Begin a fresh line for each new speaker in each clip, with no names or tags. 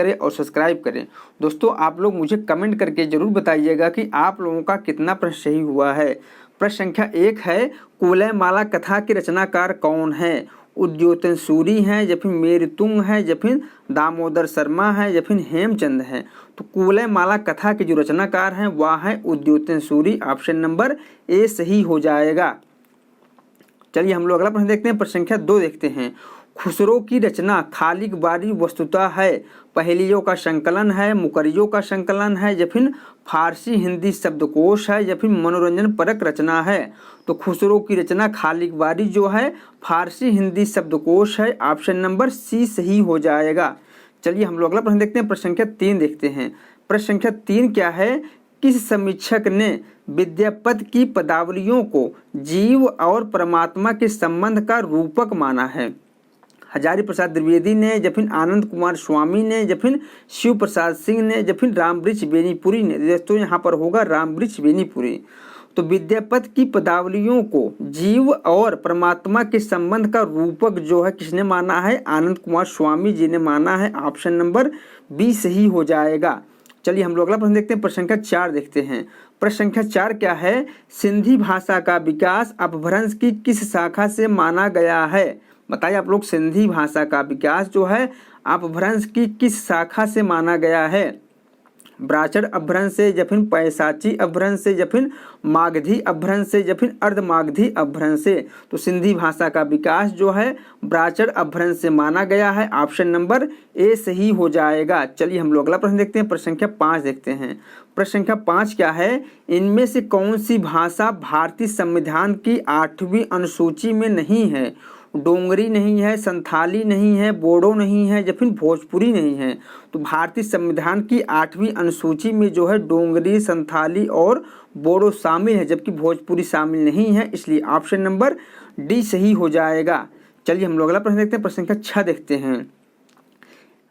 करें और सब्सक्राइब करें। दोस्तों आप लोग मुझे कमेंट करके जरूर बताइएगा कि आप लोगों का कितना प्रश्न सही हुआ है। प्रश्न संख्या 1 है, कुवलयमाला कथा के रचनाकार कौन है? उद्योतन सूरी हैं या फिर मेरुतुंग है या फिर दामोदर शर्मा है या फिर हेमचंद है? तो कुवलयमाला कथा के जो रचनाकार हैं वह है Udyotan Suri. Option number A सही हो जाएगा। चलिए हम लोग अगला प्रश्न देखते हैं। प्रश्न संख्या 2 देखते हैं। खुसरो की रचना खालिक बारी वस्तुतः है पहेलियों का संकलन है, मुकरियों का संकलन है या फिर फारसी हिंदी शब्दकोश है या फिर मनोरंजन परक रचना है? तो खुसरो की रचना खालिक बारी जो है फारसी हिंदी शब्दकोश है। ऑप्शन नंबर सी सही हो जाएगा। चलिए हम लोग अगला प्रश्न देखते हैं। प्रश्न संख्या 3 देखते हैं। प्रश्न संख्या 3 क्या है? किस समीक्षक ने विद्यापति की पदावलियों को जीव और परमात्मा के संबंध का रूपक माना है? हजारी प्रसाद द्विवेदी ने या फिर आनंद कुमार स्वामी ने या फिर शिव प्रसाद सिंह ने या फिर रामवृक्ष बेनीपुरी ने? दोस्तों यहाँ पर होगा रामवृक्ष बेनीपुरी। तो विद्यापति की पदावलियों को जीव और परमात्मा के संबंध का रूपक जो है किसने माना है? आनंद कुमार स्वामी जी ने माना है। ऑप्शन नंबर बी सही हो जाएगा। चलिए हम लोग अगला प्रश्न देखते हैं। प्रश्न संख्या 4 देखते हैं। प्रश्न संख्या 4 क्या है? सिंधी भाषा का विकास अपभ्रंश की किस शाखा से माना गया है? बताइए आप लोग, सिंधी भाषा का विकास जो है अपभ्रंश की किस शाखा से माना गया है? ब्राह्मण अपभ्रंश से या फिर पैशाची अपभ्रंश से या फिर मागधी अपभ्रंश से या फिर अर्धमागधी अपभ्रंश से? तो सिंधी भाषा का विकास जो है ब्राह्मण अपभ्रंश से माना गया है। ऑप्शन नंबर ए सही हो जाएगा। चलिए हम लोग अगला प्रश्न देखते हैं। प्रश्न संख्या 5 देखते हैं। प्रश्न संख्या 5 क्या है? इनमें से कौन सी भाषा भारतीय संविधान की 8वीं अनुसूची में नहीं है? डोंगरी नहीं है, संथाली नहीं है, बोडो नहीं है या फिर भोजपुरी नहीं है? तो भारतीय संविधान की 8वीं अनुसूची में जो है डोंगरी, संथाली और बोडो शामिल है, जबकि भोजपुरी शामिल नहीं है, इसलिए ऑप्शन नंबर डी सही हो जाएगा। चलिए हम लोग अगला प्रश्न देखते हैं। प्रश्न संख्या 6 देखते हैं।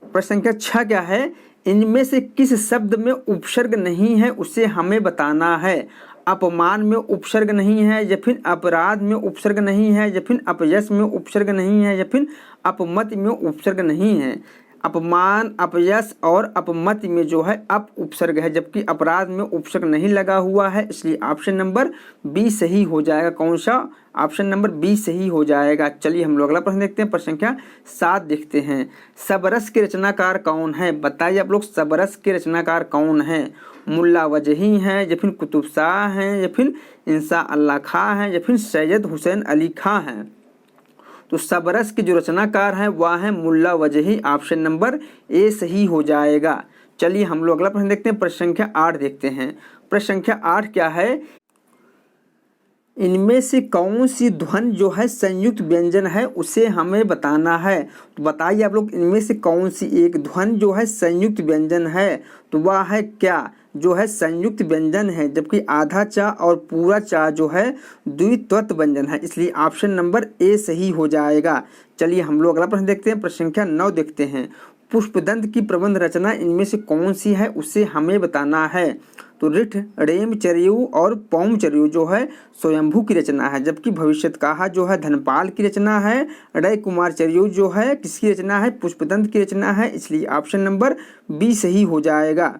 प्रश्न संख्या 6 क्या है? इनमें से किस शब्द में उपसर्ग नहीं है उसे हमें बताना है? अपमान में उपसर्ग नहीं है या फिर अपराध में उपसर्ग नहीं है या फिर अपयश में उपसर्ग नहीं है या फिर अपमति में उपसर्ग नहीं है? अपमान, अपयश और अपमति में जो है अप उपसर्ग है, जबकि अपराध में उपसर्ग नहीं लगा हुआ है, इसलिए ऑप्शन नंबर बी सही हो जाएगा। कौन सा? ऑप्शन नंबर बी सही हो जाएगा। चलिए हम लोग अगला प्रश्न देखते हैं। प्रश्न संख्या 7 देखते हैं। सबरस के रचनाकार कौन है? बताइए आप लोग, सबरस के रचनाकार कौन है? मुल्ला वजही हैं या फिर कुतुब शाह हैं या फिर इंसा अल्लाह खां हैं या फिर सैयद हुसैन अली खां हैं? तो सबरस के जो रचनाकार हैं वह है मुल्ला वजही। ऑप्शन नंबर ए सही हो जाएगा। चलिए हम लोग अगला प्रश्न देखते हैं। प्रश्न संख्या 8 देखते हैं। प्रश्न संख्या 8 क्या है? इनमें से कौन सी ध्वनि जो है संयुक्त व्यंजन है उसे हमें बताना है? तो बताइए आप लोग, इनमें से कौन सी एक ध्वनि जो है संयुक्त व्यंजन है? तो वह है क्या? जो है संयुक्त व्यंजन है, जबकि आधा चा और पूरा चा जो है द्वित्वत व्यंजन है, इसलिए ऑप्शन नंबर ए सही हो जाएगा। चलिए हम लोग अगला प्रश्न देखते हैं। प्रश्न संख्या 9 देखते हैं। पुष्पदंत की प्रबंध रचना इनमें से कौन सी है उसे हमें बताना है? तो रिठ, रेम चरियु और पौम चरियु जो है स्वयंभू की रचना है, जबकि भविष्यत्काहा जो है धनपाल की रचना है। रे कुमार चरियु जो है किसकी रचना है? पुष्पदंत की रचना है, इसलिए ऑप्शन नंबर बी सही हो जाएगा।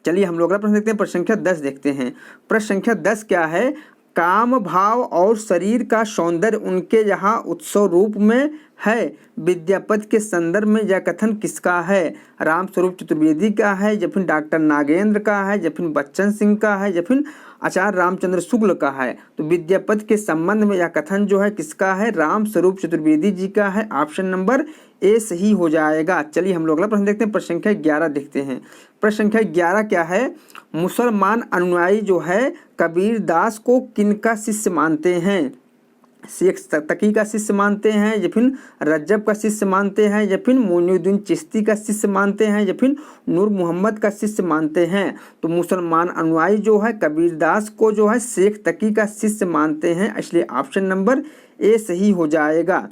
चलिए हम लोग अगला प्रश्न देखते हैं। प्रश्न संख्या 10 देखते हैं। प्रश्न संख्या 10 क्या है? काम भाव और शरीर का सौंदर्य उनके यहाँ उत्सव रूप में है। विद्यापति के संदर्भ में यह कथन किसका है? रामस्वरूप चतुर्वेदी का है या फिर डॉक्टर नागेंद्र का है या फिर बच्चन सिंह का है या फिर आचार्य रामचंद्र शुक्ल का है? तो विद्यापति के संबंध में यह कथन जो है किसका है? रामस्वरूप चतुर्वेदी जी का है। ऑप्शन नंबर ए सही हो जाएगा। चलिए हम लोग अगला प्रश्न देखते हैं। प्रश्न संख्या 11 देखते हैं। प्रश्न संख्या 11 क्या है? मुसलमान अनुयायी जो है कबीर दास को किनका शिष्य मानते हैं? शेख तकी का शिष्य मानते हैं या फिर रज्जब का शिष्य मानते हैं या फिर मोइनुद्दीन चिश्ती का शिष्य मानते हैं या फिर नूर मोहम्मद का शिष्य मानते हैं? तो मुसलमान अनुयायी जो है कबीर दास को जो है शेख तकी का शिष्य मानते हैं, इसलिए ऑप्शन नंबर ए सही हो जाएगा।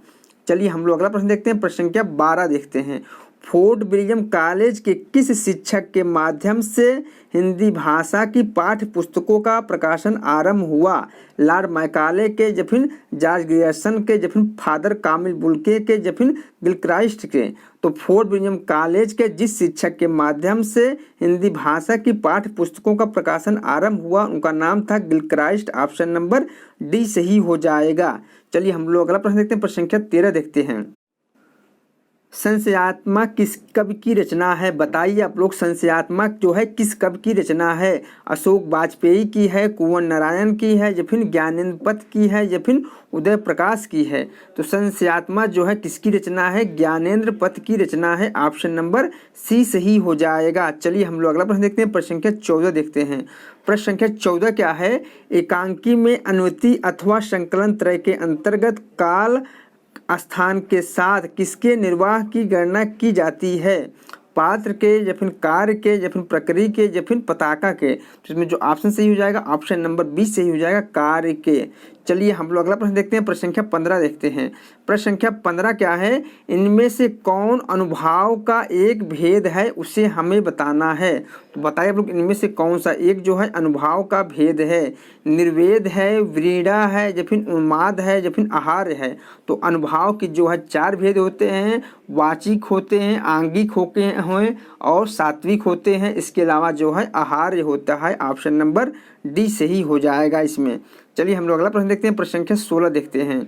चलिए हम लोग अगला प्रश्न देखते हैं। प्रश्न संख्या 12 देखते हैं। फोर्ट विलियम कॉलेज के किस शिक्षक के माध्यम से हिंदी भाषा की पाठ्य पुस्तकों का प्रकाशन आरंभ हुआ? लॉर्ड मैकाले के, या फिर जॉर्ज ग्रियर्सन के, या फिर फादर कामिल बुल्के के, या फिर गिलक्राइस्ट के? तो फोर्ट विलियम कॉलेज के जिस शिक्षक के माध्यम से हिंदी भाषा की पाठ्य पुस्तकों का प्रकाशन आरंभ हुआ, उनका नाम था गिलक्राइस्ट। ऑप्शन नंबर डी सही हो जाएगा। चलिए हम लोग अगला प्रश्न देखते हैं। प्रश्न संख्या 13 देखते हैं। संशयात्मा किस कवि की रचना है? बताइए आप लोग, संशयात्मा जो है किस कवि की रचना है? अशोक वाजपेयी की है, कुंवर नारायण की है, या फिर ज्ञानेंद्र पथ की है, या फिर उदय प्रकाश की है? तो संशयात्मा जो है किसकी रचना है? ज्ञानेंद्र पथ की रचना है। ऑप्शन नंबर सी सही हो जाएगा। चलिए हम लोग अगला प्रश्न देखते हैं। प्रश्न संख्या 14 देखते हैं। प्रश्न संख्या 14 क्या है? एकांकी में अनुवृत्ति अथवा संकलन त्रय के अंतर्गत काल स्थान के साथ किसके निर्वाह की गणना की जाती है? पात्र के, या फिर कार्य के, या फिर प्रक्रिया के, या फिर पताका के? तो इसमें जो ऑप्शन सही हो जाएगा, ऑप्शन नंबर 20 सही हो जाएगा, कार्य के। चलिए हम लोग अगला प्रश्न देखते हैं। प्रश्न संख्या 15 देखते हैं। प्रश्न संख्या 15 क्या है? इनमें से कौन अनुभाव का एक भेद है, उसे हमें बताना है। तो बताइए आप लोग, इनमें से कौन सा एक जो है अनुभाव का भेद है? निर्वेद है, व्रीड़ा है, या फिर उन्माद है, या फिर आहार्य है? तो अनुभाव की जो है 4 भेद होते हैं। वाचिक होते हैं, आंगिक होते हैं और सात्विक होते हैं। इसके अलावा जो है आहार्य होता है। ऑप्शन नंबर डी सही हो जाएगा इसमें। चलिए हम लोग अगला प्रश्न देखते हैं। प्रश्न संख्या 16 देखते हैं।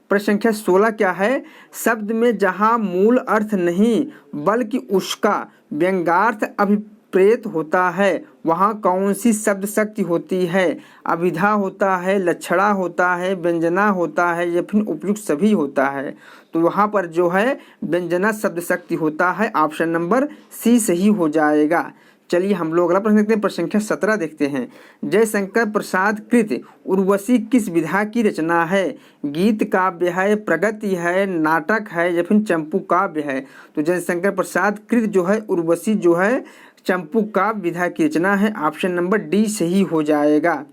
प्रश्न संख्या 16 क्या है? शब्द में जहाँ मूल अर्थ नहीं बल्कि उसका व्यंग्यार्थ अभिप्रेत होता है, वहाँ कौन सी शब्द शक्ति होती है? अभिधा होता है, लक्षणा होता है, व्यंजना होता है, या फिर उपयुक्त सभी होता है? तो वहाँ पर जो है व्यंजना शब्द शक्ति होता है। ऑप्शन नंबर सी सही हो जाएगा। चलिए हम लोग अगला प्रश्न देखते हैं। प्रश्न संख्या 17 देखते हैं। जयशंकर प्रसाद कृत उर्वशी किस विधा की रचना है? गीत काव्य है, प्रगति है, नाटक है, या फिर चंपू काव्य है? तो जयशंकर प्रसाद कृत जो है उर्वशी जो है चंपू काव्य विधा की रचना है। ऑप्शन नंबर डी सही हो जाएगा।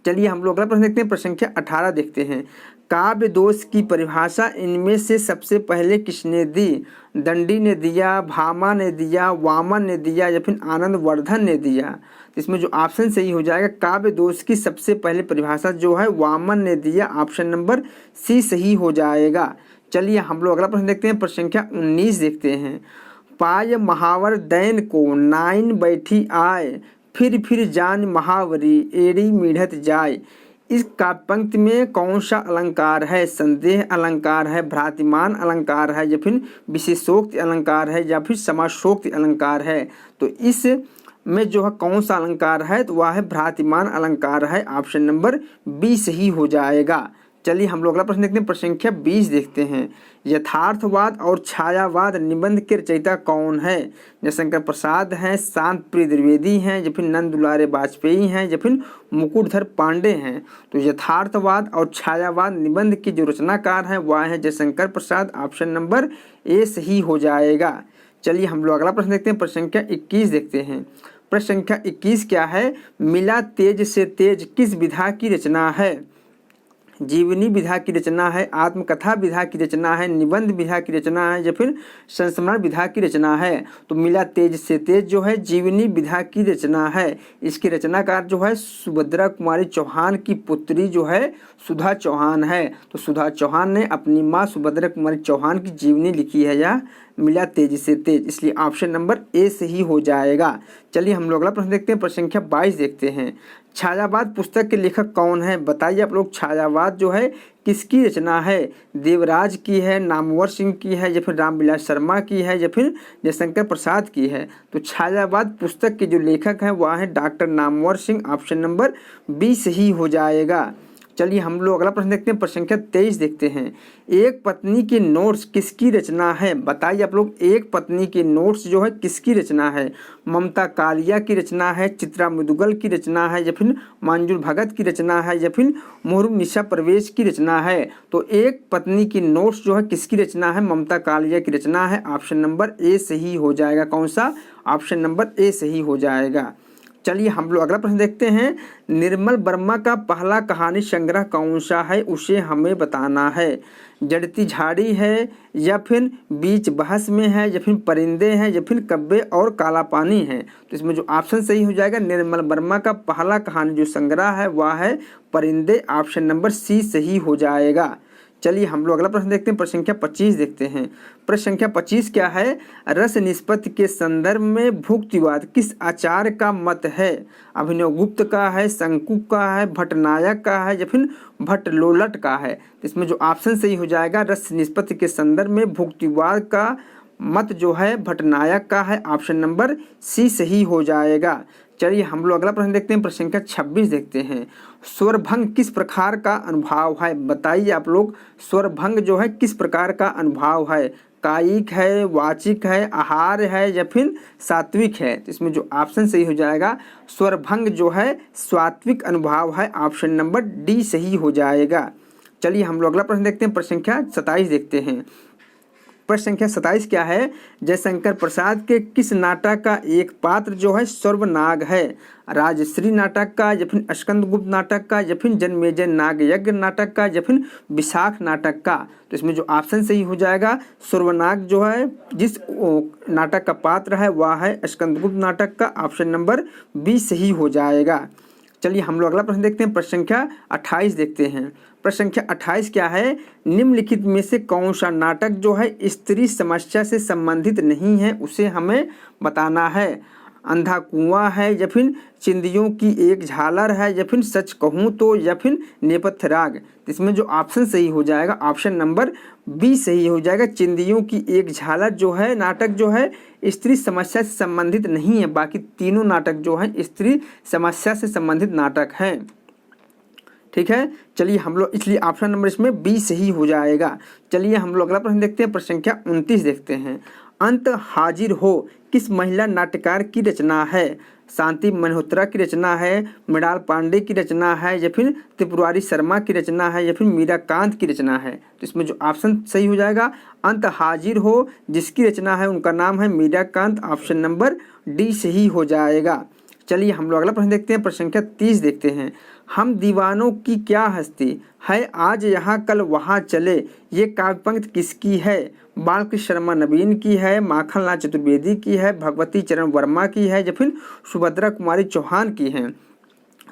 चलिए हम लोग अगला प्रश्न देखते हैं। प्रश्न संख्या 18 देखते हैं। काव्य दोष की परिभाषा इनमें से सबसे पहले किसने दी? दंडी ने दिया, भामा ने दिया, वामन ने दिया, या फिर आनंद वर्धन ने दिया? इसमें जो ऑप्शन सही हो जाएगा, काव्य दोष की सबसे पहले परिभाषा जो है वामन ने दिया। ऑप्शन नंबर सी सही हो जाएगा। चलिए हम लोग अगला प्रश्न देखते हैं। प्रश्न संख्या 19 देखते हैं। पाय महावर दैन को नाइन बैठी आए, फिर जान महावरी एड़ी मिढ़त जाए? इस काव्य पंक्ति में कौन सा अलंकार है? संदेह अलंकार है, भ्रातिमान अलंकार है, या फिर विशेषोक्ति अलंकार है, या फिर समासोक्ति अलंकार है? तो इस में जो है कौन सा अलंकार है? तो वह है भ्रातिमान अलंकार है। ऑप्शन नंबर बी सही हो जाएगा। चलिए हम लोग अगला प्रश्न देखते हैं। प्रश्न संख्या 20 देखते हैं। यथार्थवाद और छायावाद निबंध के रचयिता कौन है? जयशंकर प्रसाद हैं, शांत प्रिय द्विवेदी हैं, या फिर नंद दुलारे वाजपेयी हैं, या फिर मुकुटधर पांडे हैं? तो यथार्थवाद और छायावाद निबंध की जो रचनाकार है वह है Jaishankar Prasad. Option number A सही हो जाएगा। चलिए हम लोग अगला प्रश्न देखते हैं। प्रश्न संख्या 21 देखते हैं। प्रश्न संख्या 21 क्या है? मिला तेज से तेज किस विधा की रचना है? जीवनी विधा की रचना है, आत्मकथा विधा की रचना है, निबंध विधा की रचना है, या फिर संस्मरण विधा की रचना है? तो मिला तेज से तेज जो है जीवनी विधा की रचना है। इसकी रचनाकार जो है सुभद्रा कुमारी चौहान की पुत्री जो है सुधा चौहान है। तो सुधा चौहान ने अपनी माँ सुभद्रा कुमारी चौहान की जीवनी लिखी है यह मिला तेज से तेज, इसलिए ऑप्शन नंबर ए सही हो जाएगा। चलिए हम लोग अगला प्रश्न देखते हैं। प्रश्न संख्या 22 देखते हैं। छायावाद पुस्तक के लेखक कौन है? बताइए आप लोग, छायावाद जो है किसकी रचना है? देवराज की है, नामवर सिंह की है, या फिर रामविलास शर्मा की है, या फिर जयशंकर प्रसाद की है? तो छायावाद पुस्तक के जो लेखक हैं वह है doctor Namvar Singh. Option number B सही हो जाएगा। चलिए हम लोग अगला प्रश्न देखते हैं। प्रश्न संख्या 23 देखते हैं। एक पत्नी के नोट्स किसकी रचना है? बताइए आप लोग, एक पत्नी के नोट्स जो है किसकी रचना है? ममता कालिया की रचना है, चित्रा मुदगल की रचना है, या फिर मंजूर भगत की रचना है, या फिर मुहुर्मुहु निशा परवेज की रचना है? तो एक पत्नी की नोट्स जो है किसकी रचना है? ममता कालिया की रचना है। ऑप्शन नंबर ए सही हो जाएगा। कौन सा? ऑप्शन नंबर ए सही हो जाएगा। चलिए हम लोग अगला प्रश्न देखते हैं। निर्मल वर्मा का पहला कहानी संग्रह कौन सा है, उसे हमें बताना है। जड़ती झाड़ी है, या फिर बीच बहस में है, या फिर परिंदे हैं, या फिर कब्बे और काला पानी है। तो इसमें जो ऑप्शन सही हो जाएगा, निर्मल वर्मा का पहला कहानी जो संग्रह है वह है परिंदे। ऑप्शन नंबर सी सही हो जाएगा। चलिए हम लोग अगला प्रश्न देखते हैं। प्रश्न संख्या 25 देखते हैं। प्रश्न संख्या 25 क्या है? रस निष्पत्ति के संदर्भ में भुक्तिवाद किस आचार्य का मत है? अभिनव गुप्त का है, शंकु का है, भट्टनायक का है, या फिर भट्टलोलट का है। तो इसमें जो ऑप्शन सही हो जाएगा, रस निष्पत्ति के संदर्भ में भुक्तिवाद का मत जो है भट्टनायक का है। ऑप्शन नंबर सी सही हो जाएगा। चलिए हम लोग अगला प्रश्न देखते हैं। प्रश्न संख्या 26 देखते हैं। स्वरभंग किस प्रकार का अनुभाव है? बताइए आप लोग, स्वरभंग जो है किस प्रकार का अनुभाव है? कायिक है, वाचिक है, आहार है, या फिर सात्विक है? तो इसमें जो ऑप्शन सही हो जाएगा, स्वरभंग जो है सात्विक अनुभाव है। ऑप्शन नंबर डी सही हो जाएगा। चलिए हम लोग अगला प्रश्न देखते हैं। प्रश्न संख्या 27 देखते हैं। प्रश्न संख्या 27 क्या है? जयशंकर प्रसाद के किस नाटक का एक पात्र जो है सर्वनाग है? राजश्री नाटक का, या फिर स्कंदगुप्त नाटक का, या फिर जन्मेजय नाग यज्ञ नाटक का, या फिर विशाख नाटक का? तो इसमें जो ऑप्शन सही हो जाएगा, सर्वनाग जो है जिस नाटक का पात्र है वह है स्कंदगुप्त नाटक का। ऑप्शन नंबर बी सही हो जाएगा। चलिए हम लोग अगला प्रश्न देखते हैं। प्रश्न संख्या 28 देखते हैं। प्रश्न संख्या 28 क्या है? निम्नलिखित में से कौन सा नाटक जो है स्त्री समस्या से संबंधित नहीं है, उसे हमें बताना है। अंधा कुआं है, या फिर चिंदियों की एक झालर है, या फिर सच कहूँ तो, या फिर नेपथ्य राग? इसमें जो ऑप्शन सही हो जाएगा, ऑप्शन नंबर बी सही हो जाएगा। चिंदियों की एक झालर जो है नाटक जो है स्त्री समस्या से संबंधित नहीं है। बाकी तीनों नाटक जो है स्त्री समस्या से संबंधित नाटक हैं। ठीक है, चलिए हम लोग इसलिए ऑप्शन नंबर इसमें बी सही हो जाएगा। चलिए हम लोग अगला प्रश्न देखते हैं। प्रश्न संख्या 29 देखते हैं। अंत हाजिर हो किस महिला नाट्यकार की रचना है? शांति मल्होत्रा की रचना है, मृणाल पांडे की रचना है, या फिर त्रिपुरारी शर्मा की रचना है, या फिर मीराकांत की रचना है? तो इसमें जो ऑप्शन सही हो जाएगा, अंत हाजिर हो जिसकी रचना है उनका नाम है मीराकांत। ऑप्शन नंबर डी सही हो जाएगा। चलिए हम लोग अगला प्रश्न देखते हैं। प्रश्न संख्या 30 देखते हैं। हम दीवानों की क्या हस्ती है, आज यहाँ कल वहाँ चले, ये काव्य पंक्ति किसकी है? बालकृष्ण शर्मा नवीन की है, माखनलाल चतुर्वेदी की है, भगवती चरण वर्मा की है, या फिर सुभद्रा कुमारी चौहान की है?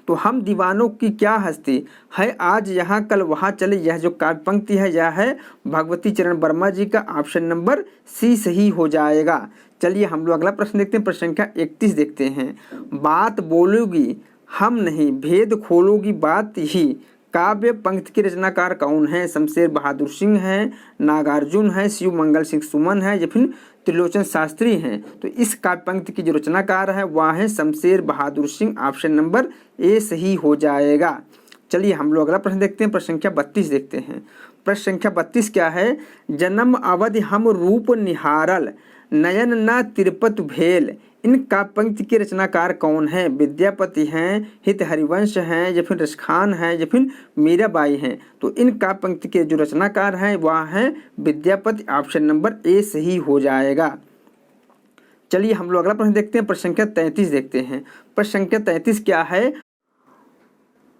तो हम दीवानों की क्या हस्ती है, आज यहाँ कल वहाँ चले, यह जो काव्य पंक्ति है यह है भगवती चरण वर्मा जी का। ऑप्शन नंबर सी सही हो जाएगा। चलिए हम लोग अगला प्रश्न देखते हैं। प्रश्न संख्या 31 देखते हैं। बात बोलोगी हम नहीं, भेद खोलोगी बात ही, काव्य पंक्ति के रचनाकार कौन है? शमशेर बहादुर सिंह है, नागार्जुन है, शिव मंगल सिंह सुमन है, या फिर त्रिलोचन शास्त्री हैं? तो इस काव्य पंक्ति की जो रचनाकार है वह है Shamsher Bahadur Singh. Option number A सही हो जाएगा। चलिए हम लोग अगला प्रश्न देखते हैं। प्रश्न संख्या 32 देखते हैं। प्रश्न संख्या 32 क्या है? जन्म अवधि हम रूप निहारल, नयन न तिरपत भेल, इन काव्य पंक्ति के रचनाकार कौन है? विद्यापति हैं, हित हरिवंश हैं, या फिर रसखान हैं, या फिर मीराबाई हैं? तो इन काव्य पंक्ति के जो रचनाकार हैं वह हैं विद्यापति। ऑप्शन नंबर ए सही हो जाएगा। चलिए हम लोग अगला प्रश्न देखते हैं। प्रश्न संख्या 33 देखते हैं। प्रश्न संख्या 33 क्या है?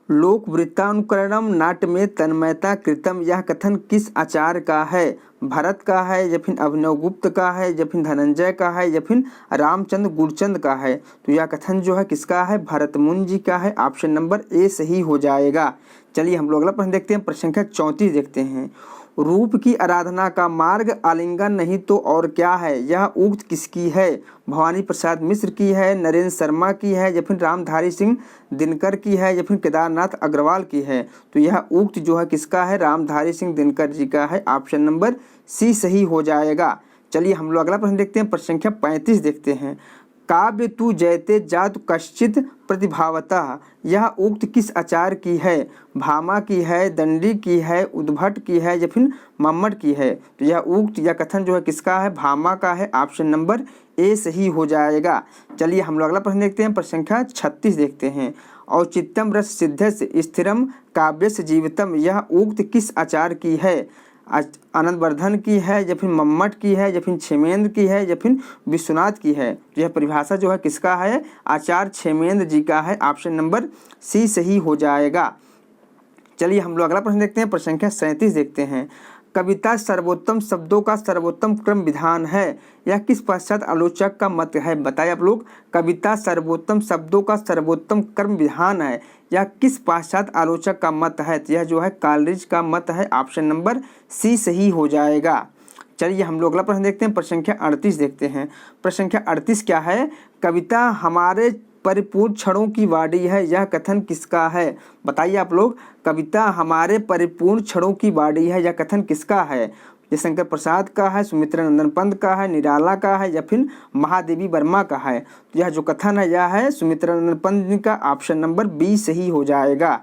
लोक वृत्तानुकरणम नाट्य में तन्मयता कृतम, यह कथन किस आचार्य का है? भरत का है, या फिर अभिनव गुप्त का है, या फिर धनंजय का है, या फिर रामचंद्र गुरचंद का है? तो यह कथन जो है किसका है? भरतमुनि जी का है। ऑप्शन नंबर ए सही हो जाएगा। चलिए हम लोग अगला प्रश्न देखते हैं। प्रश्न संख्या 34 देखते हैं। रूप की आराधना का मार्ग आलिंगन नहीं तो और क्या है, यह उक्त किसकी है? भवानी प्रसाद मिश्र की है, नरेंद्र शर्मा की है, या फिर रामधारी सिंह दिनकर की है, या फिर केदारनाथ अग्रवाल की है? तो यह उक्त जो है किसका है? रामधारी सिंह दिनकर जी का है। ऑप्शन नंबर सी सही हो जाएगा। चलिए हम लोग अगला प्रश्न देखते हैं। प्रश्न संख्या 35 देखते हैं। काव्य तु जयते जातु कश्चित प्रतिभावतः, यह उक्त किस आचार्य की है? भामा की है, दंडी की है, उद्भट की है, या फिर मम्मट की है? तो यह उक्त या कथन जो है किसका है? भामा का है। ऑप्शन नंबर ए सही हो जाएगा। चलिए हम लोग अगला प्रश्न देखते हैं। प्रश्न संख्या 36 देखते हैं। औचित्यम रस सिद्धस्य स्थिरम काव्यस्य जीवितम, यह उक्त किस आचार्य की है? आनंदवर्धन की है या फिर मम्मट की है या फिर क्षेमेंद्र की है या फिर विश्वनाथ की है। तो यह परिभाषा जो है किसका है, आचार्य क्षेमेंद्र जी का है। ऑप्शन नंबर सी सही हो जाएगा। चलिए हम लोग अगला प्रश्न देखते हैं, प्रश्न संख्या 37 देखते हैं। कविता सर्वोत्तम शब्दों का सर्वोत्तम क्रम विधान है, यह किस पश्चात आलोचक का मत है। बताइए आप लोग, कविता सर्वोत्तम शब्दों का सर्वोत्तम क्रम विधान है, यह किस पाश्चात्य आलोचक का मत है। तो यह जो है कालरिज का मत है। ऑप्शन नंबर सी सही हो जाएगा। चलिए हम लोग अगला प्रश्न देखते हैं, प्रश्न संख्या 38 देखते हैं। प्रश्न संख्या 38 क्या है, कविता हमारे परिपूर्ण क्षणों की वाणी है, यह कथन किसका है। बताइए आप लोग, कविता हमारे परिपूर्ण क्षणों की वाणी है, यह कथन किसका है। जयशंकर प्रसाद का है, सुमित्रा नंदन पंत का है, निराला का है या फिर महादेवी वर्मा का है। तो यह जो कथन है यह है सुमित्रा नंदन पंत का। ऑप्शन नंबर बी सही हो जाएगा।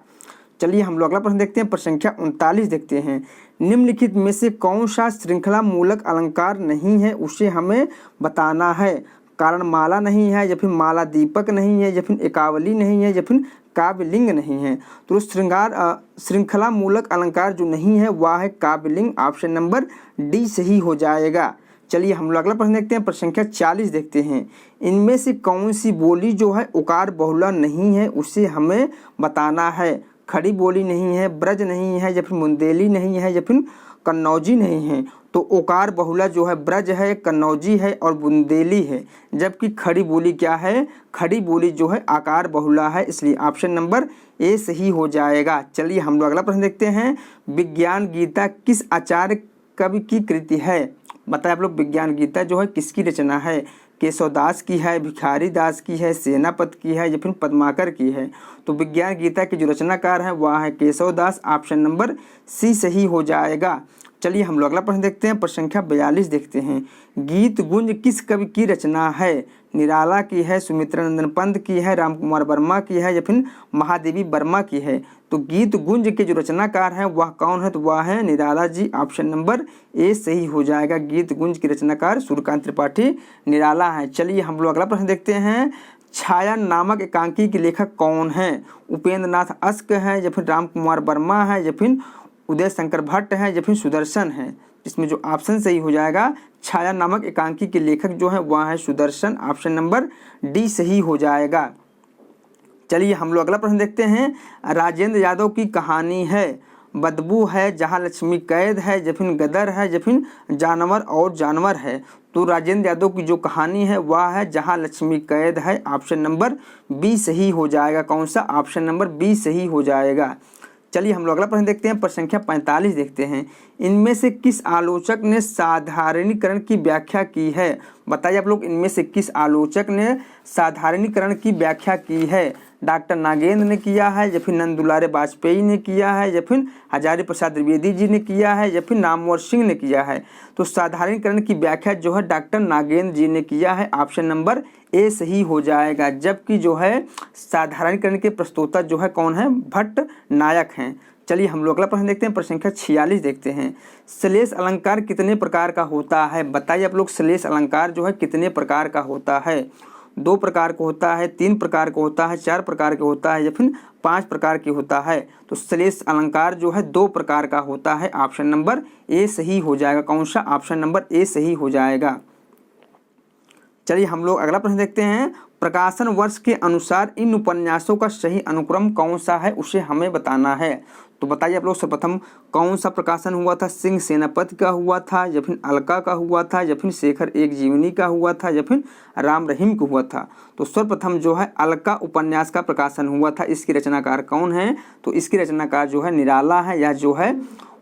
चलिए हम लोग अगला प्रश्न देखते हैं, प्रश्न संख्या 39 देखते हैं। निम्नलिखित में से कौन सा श्रृंखला मूलक अलंकार नहीं है, उसे हमें बताना है। कारण माला नहीं है या फिर माला दीपक नहीं है या फिर एकावली नहीं है या फिर काव्यलिंग नहीं है। तो श्रृंखला मूलक अलंकार जो नहीं है वह है काव्यलिंग। ऑप्शन नंबर डी सही हो जाएगा। चलिए हम लोग अगला प्रश्न देखते हैं, प्रश्न संख्या 40 देखते हैं। इनमें से कौन सी बोली जो है उकार बहुला नहीं है, उसे हमें बताना है। खड़ी बोली नहीं है, ब्रज नहीं है या फिर मुंदेली नहीं है या फिर कन्नौजी नहीं है। तो ओकार बहुला जो है ब्रज है, कन्नौजी है और बुंदेली है, जबकि खड़ी बोली क्या है, खड़ी बोली जो है आकार बहुला है, इसलिए ऑप्शन नंबर ए सही हो जाएगा। चलिए हम लोग अगला प्रश्न देखते हैं। विज्ञान गीता किस आचार्य कवि की कृति है। बताए आप लोग, विज्ञान गीता जो है किसकी रचना है। केशवदास की है, भिखारी दास की है, सेनापति की है या फिर पद्माकर की है। तो विज्ञान गीता के जो रचनाकार हैं वह है केशवदास। ऑप्शन नंबर सी सही हो जाएगा। चलिए हम लोग अगला प्रश्न देखते हैं, प्रश्न संख्या 42 देखते हैं। गीत गुंज किस कवि की रचना है। निराला की है, सुमित्रा नंदन पंत की है, राम कुमार वर्मा की है या फिर महादेवी वर्मा की है। तो गीत गुंज के जो रचनाकार हैं वह कौन है, तो वह है Nirala ji. Option number A सही हो जाएगा। गीत गुंज के रचनाकार सूर्यकांत त्रिपाठी निराला है। चलिए हम लोग अगला प्रश्न देखते हैं। छाया नामक एकांकी के लेखक कौन है। उपेंद्र नाथ अस्क है या फिर राम कुमार वर्मा है या फिर उदय शंकर भट्ट है या फिर सुदर्शन है। इसमें जो ऑप्शन सही हो जाएगा, छाया नामक एकांकी के लेखक जो है वह है सुदर्शन। ऑप्शन नंबर डी सही हो जाएगा। चलिए हम लोग अगला प्रश्न देखते हैं। राजेंद्र यादव की कहानी है, बदबू है, जहाँ लक्ष्मी कैद है या फिर गदर है या फिर जानवर और जानवर है। तो राजेंद्र यादव की जो कहानी है वह है जहाँ लक्ष्मी कैद है। ऑप्शन नंबर बी सही हो जाएगा। कौन सा, ऑप्शन नंबर बी सही हो जाएगा। चलिए हम लोग अगला प्रश्न देखते हैं, प्रश्न संख्या 45 देखते हैं। इनमें से किस आलोचक ने साधारणीकरण की व्याख्या की है। बताइए आप लोग, इनमें से किस आलोचक ने साधारणीकरण की व्याख्या की है। डॉक्टर नागेंद्र ने किया है या फिर नंद दुलारे वाजपेयी ने किया है या फिर हजारी प्रसाद द्विवेदी जी ने किया है या फिर नामवर सिंह ने किया है। तो साधारणीकरण की व्याख्या जो है डॉक्टर नागेंद्र जी ने किया है। ऑप्शन नंबर ए सही हो जाएगा। जबकि जो है साधारणीकरण के प्रस्तोता जो है कौन है, भट्ट नायक हैं। चलिए हम लोग अगला प्रश्न देखते हैं, प्रश्न संख्या 46 देखते हैं। श्लेष अलंकार कितने प्रकार का होता है। बताइए आप लोग, श्लेष अलंकार जो है कितने प्रकार का होता है। 2 प्रकार का होता है, 3 प्रकार का होता है, 4 प्रकार का होता है या फिर 5 प्रकार की होता है। तो श्लेष अलंकार जो है 2 प्रकार का होता है। ऑप्शन नंबर ए सही हो जाएगा। कौन सा, ऑप्शन नंबर ए सही हो जाएगा। चलिए हम लोग अगला प्रश्न देखते हैं। प्रकाशन वर्ष के अनुसार इन उपन्यासों का सही अनुक्रम कौन सा है, उसे हमें बताना है। तो बताइए आप लोग, सर्वप्रथम कौन सा प्रकाशन हुआ था। सिंह सेनापति का हुआ था या फिर अलका का हुआ था या फिर शेखर एक जीवनी का हुआ था या फिर राम रहीम का हुआ था। तो सर्वप्रथम जो है अलका उपन्यास का प्रकाशन हुआ था। इसकी रचनाकार कौन है, तो इसकी रचनाकार जो है निराला है। यह जो है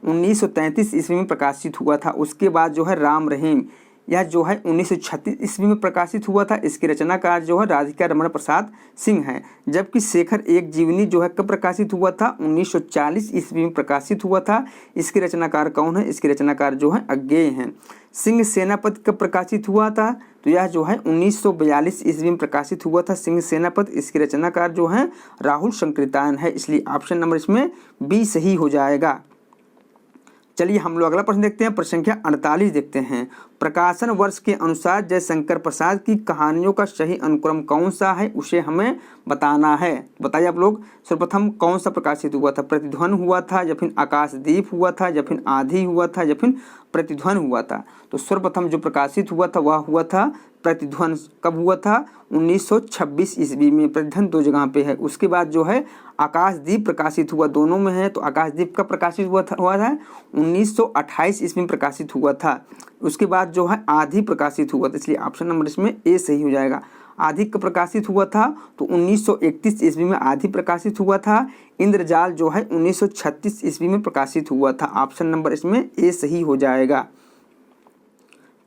1933 ईस्वी में प्रकाशित हुआ था। उसके बाद जो है राम रहीम, यह जो है 1936 ईस्वी में प्रकाशित हुआ था। इसकी रचनाकार जो है राधिका रमण प्रसाद सिंह हैं। जबकि शेखर एक जीवनी जो है कब प्रकाशित हुआ था, 1940 ईस्वी में प्रकाशित हुआ था। इसके रचनाकार कौन है, इसके रचनाकार जो है अज्ञेय हैं। सिंह सेनापति कब प्रकाशित हुआ था, तो यह जो है 1942 ईस्वी में प्रकाशित हुआ था सिंह सेनापति। इसके रचनाकार जो है राहुल संकृतायन है, इसलिए ऑप्शन नंबर इसमें बी सही हो जाएगा। चलिए हम लोग अगला प्रश्न देखते हैं। प्रश्न संख्या 48 देखते हैं। प्रकाशन वर्ष के अनुसार जयशंकर प्रसाद की कहानियों का सही अनुक्रम कौन सा है, उसे हमें बताना है। बताइए आप लोग, सर्वप्रथम कौन सा प्रकाशित हुआ था? प्रतिध्वनि हुआ था, या फिर आकाशदीप हुआ था, या फिर आंधी हुआ था, या फिर प्रतिध्वनि हुआ था? तो सर्वप्रथम जो प्रकाशित हुआ था वह हुआ था प्रतिध्वनि। कब हुआ था? 1926 ईस्वी में। प्रतिध्वनि 2 जगह पे है। उसके बाद जो है आकाशदीप प्रकाशित हुआ, दोनों में है। तो आकाशदीप कब प्रकाशित हुआ था? 1928 ईस्वी में प्रकाशित हुआ था। उसके बाद जो है आंधी प्रकाशित हुआ था, इसलिए ऑप्शन नंबर इसमें ए सही हो जाएगा। आंधी कब प्रकाशित हुआ था? तो 1931 ईस्वी में आंधी प्रकाशित हुआ था। इंद्रजाल जो है 1936 ईस्वी में प्रकाशित हुआ था। ऑप्शन नंबर इसमें ए सही हो जाएगा।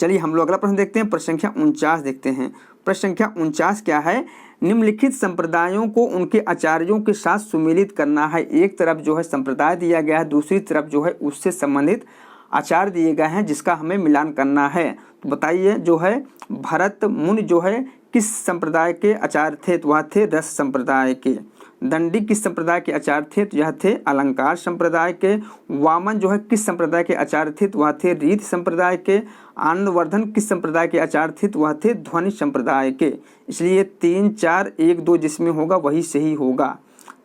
चलिए हम लोग अगला प्रश्न देखते हैं। प्रश्न संख्या 49 देखते हैं। प्रश्न संख्या 49 क्या है? निम्नलिखित संप्रदायों को उनके आचार्यों के साथ सुमेलित करना है। एक तरफ जो है संप्रदाय दिया गया है, दूसरी तरफ जो है उससे संबंधित आचार्य दिए गए हैं, जिसका हमें मिलान करना है। तो बताइए, जो है भरत मुनि जो है किस संप्रदाय के आचार्य थे? तो वह थे रस संप्रदाय के। दंडी किस संप्रदाय के आचार्य थे? तो यह थे अलंकार संप्रदाय के। वामन जो है किस संप्रदाय के आचार्य थे? तो वह थे रीत संप्रदाय के। आनंदवर्धन किस संप्रदाय के आचार्य थे? तो वह थे ध्वनि संप्रदाय के। इसलिए 3, 4, 1, 2 जिसमें होगा वही सही होगा।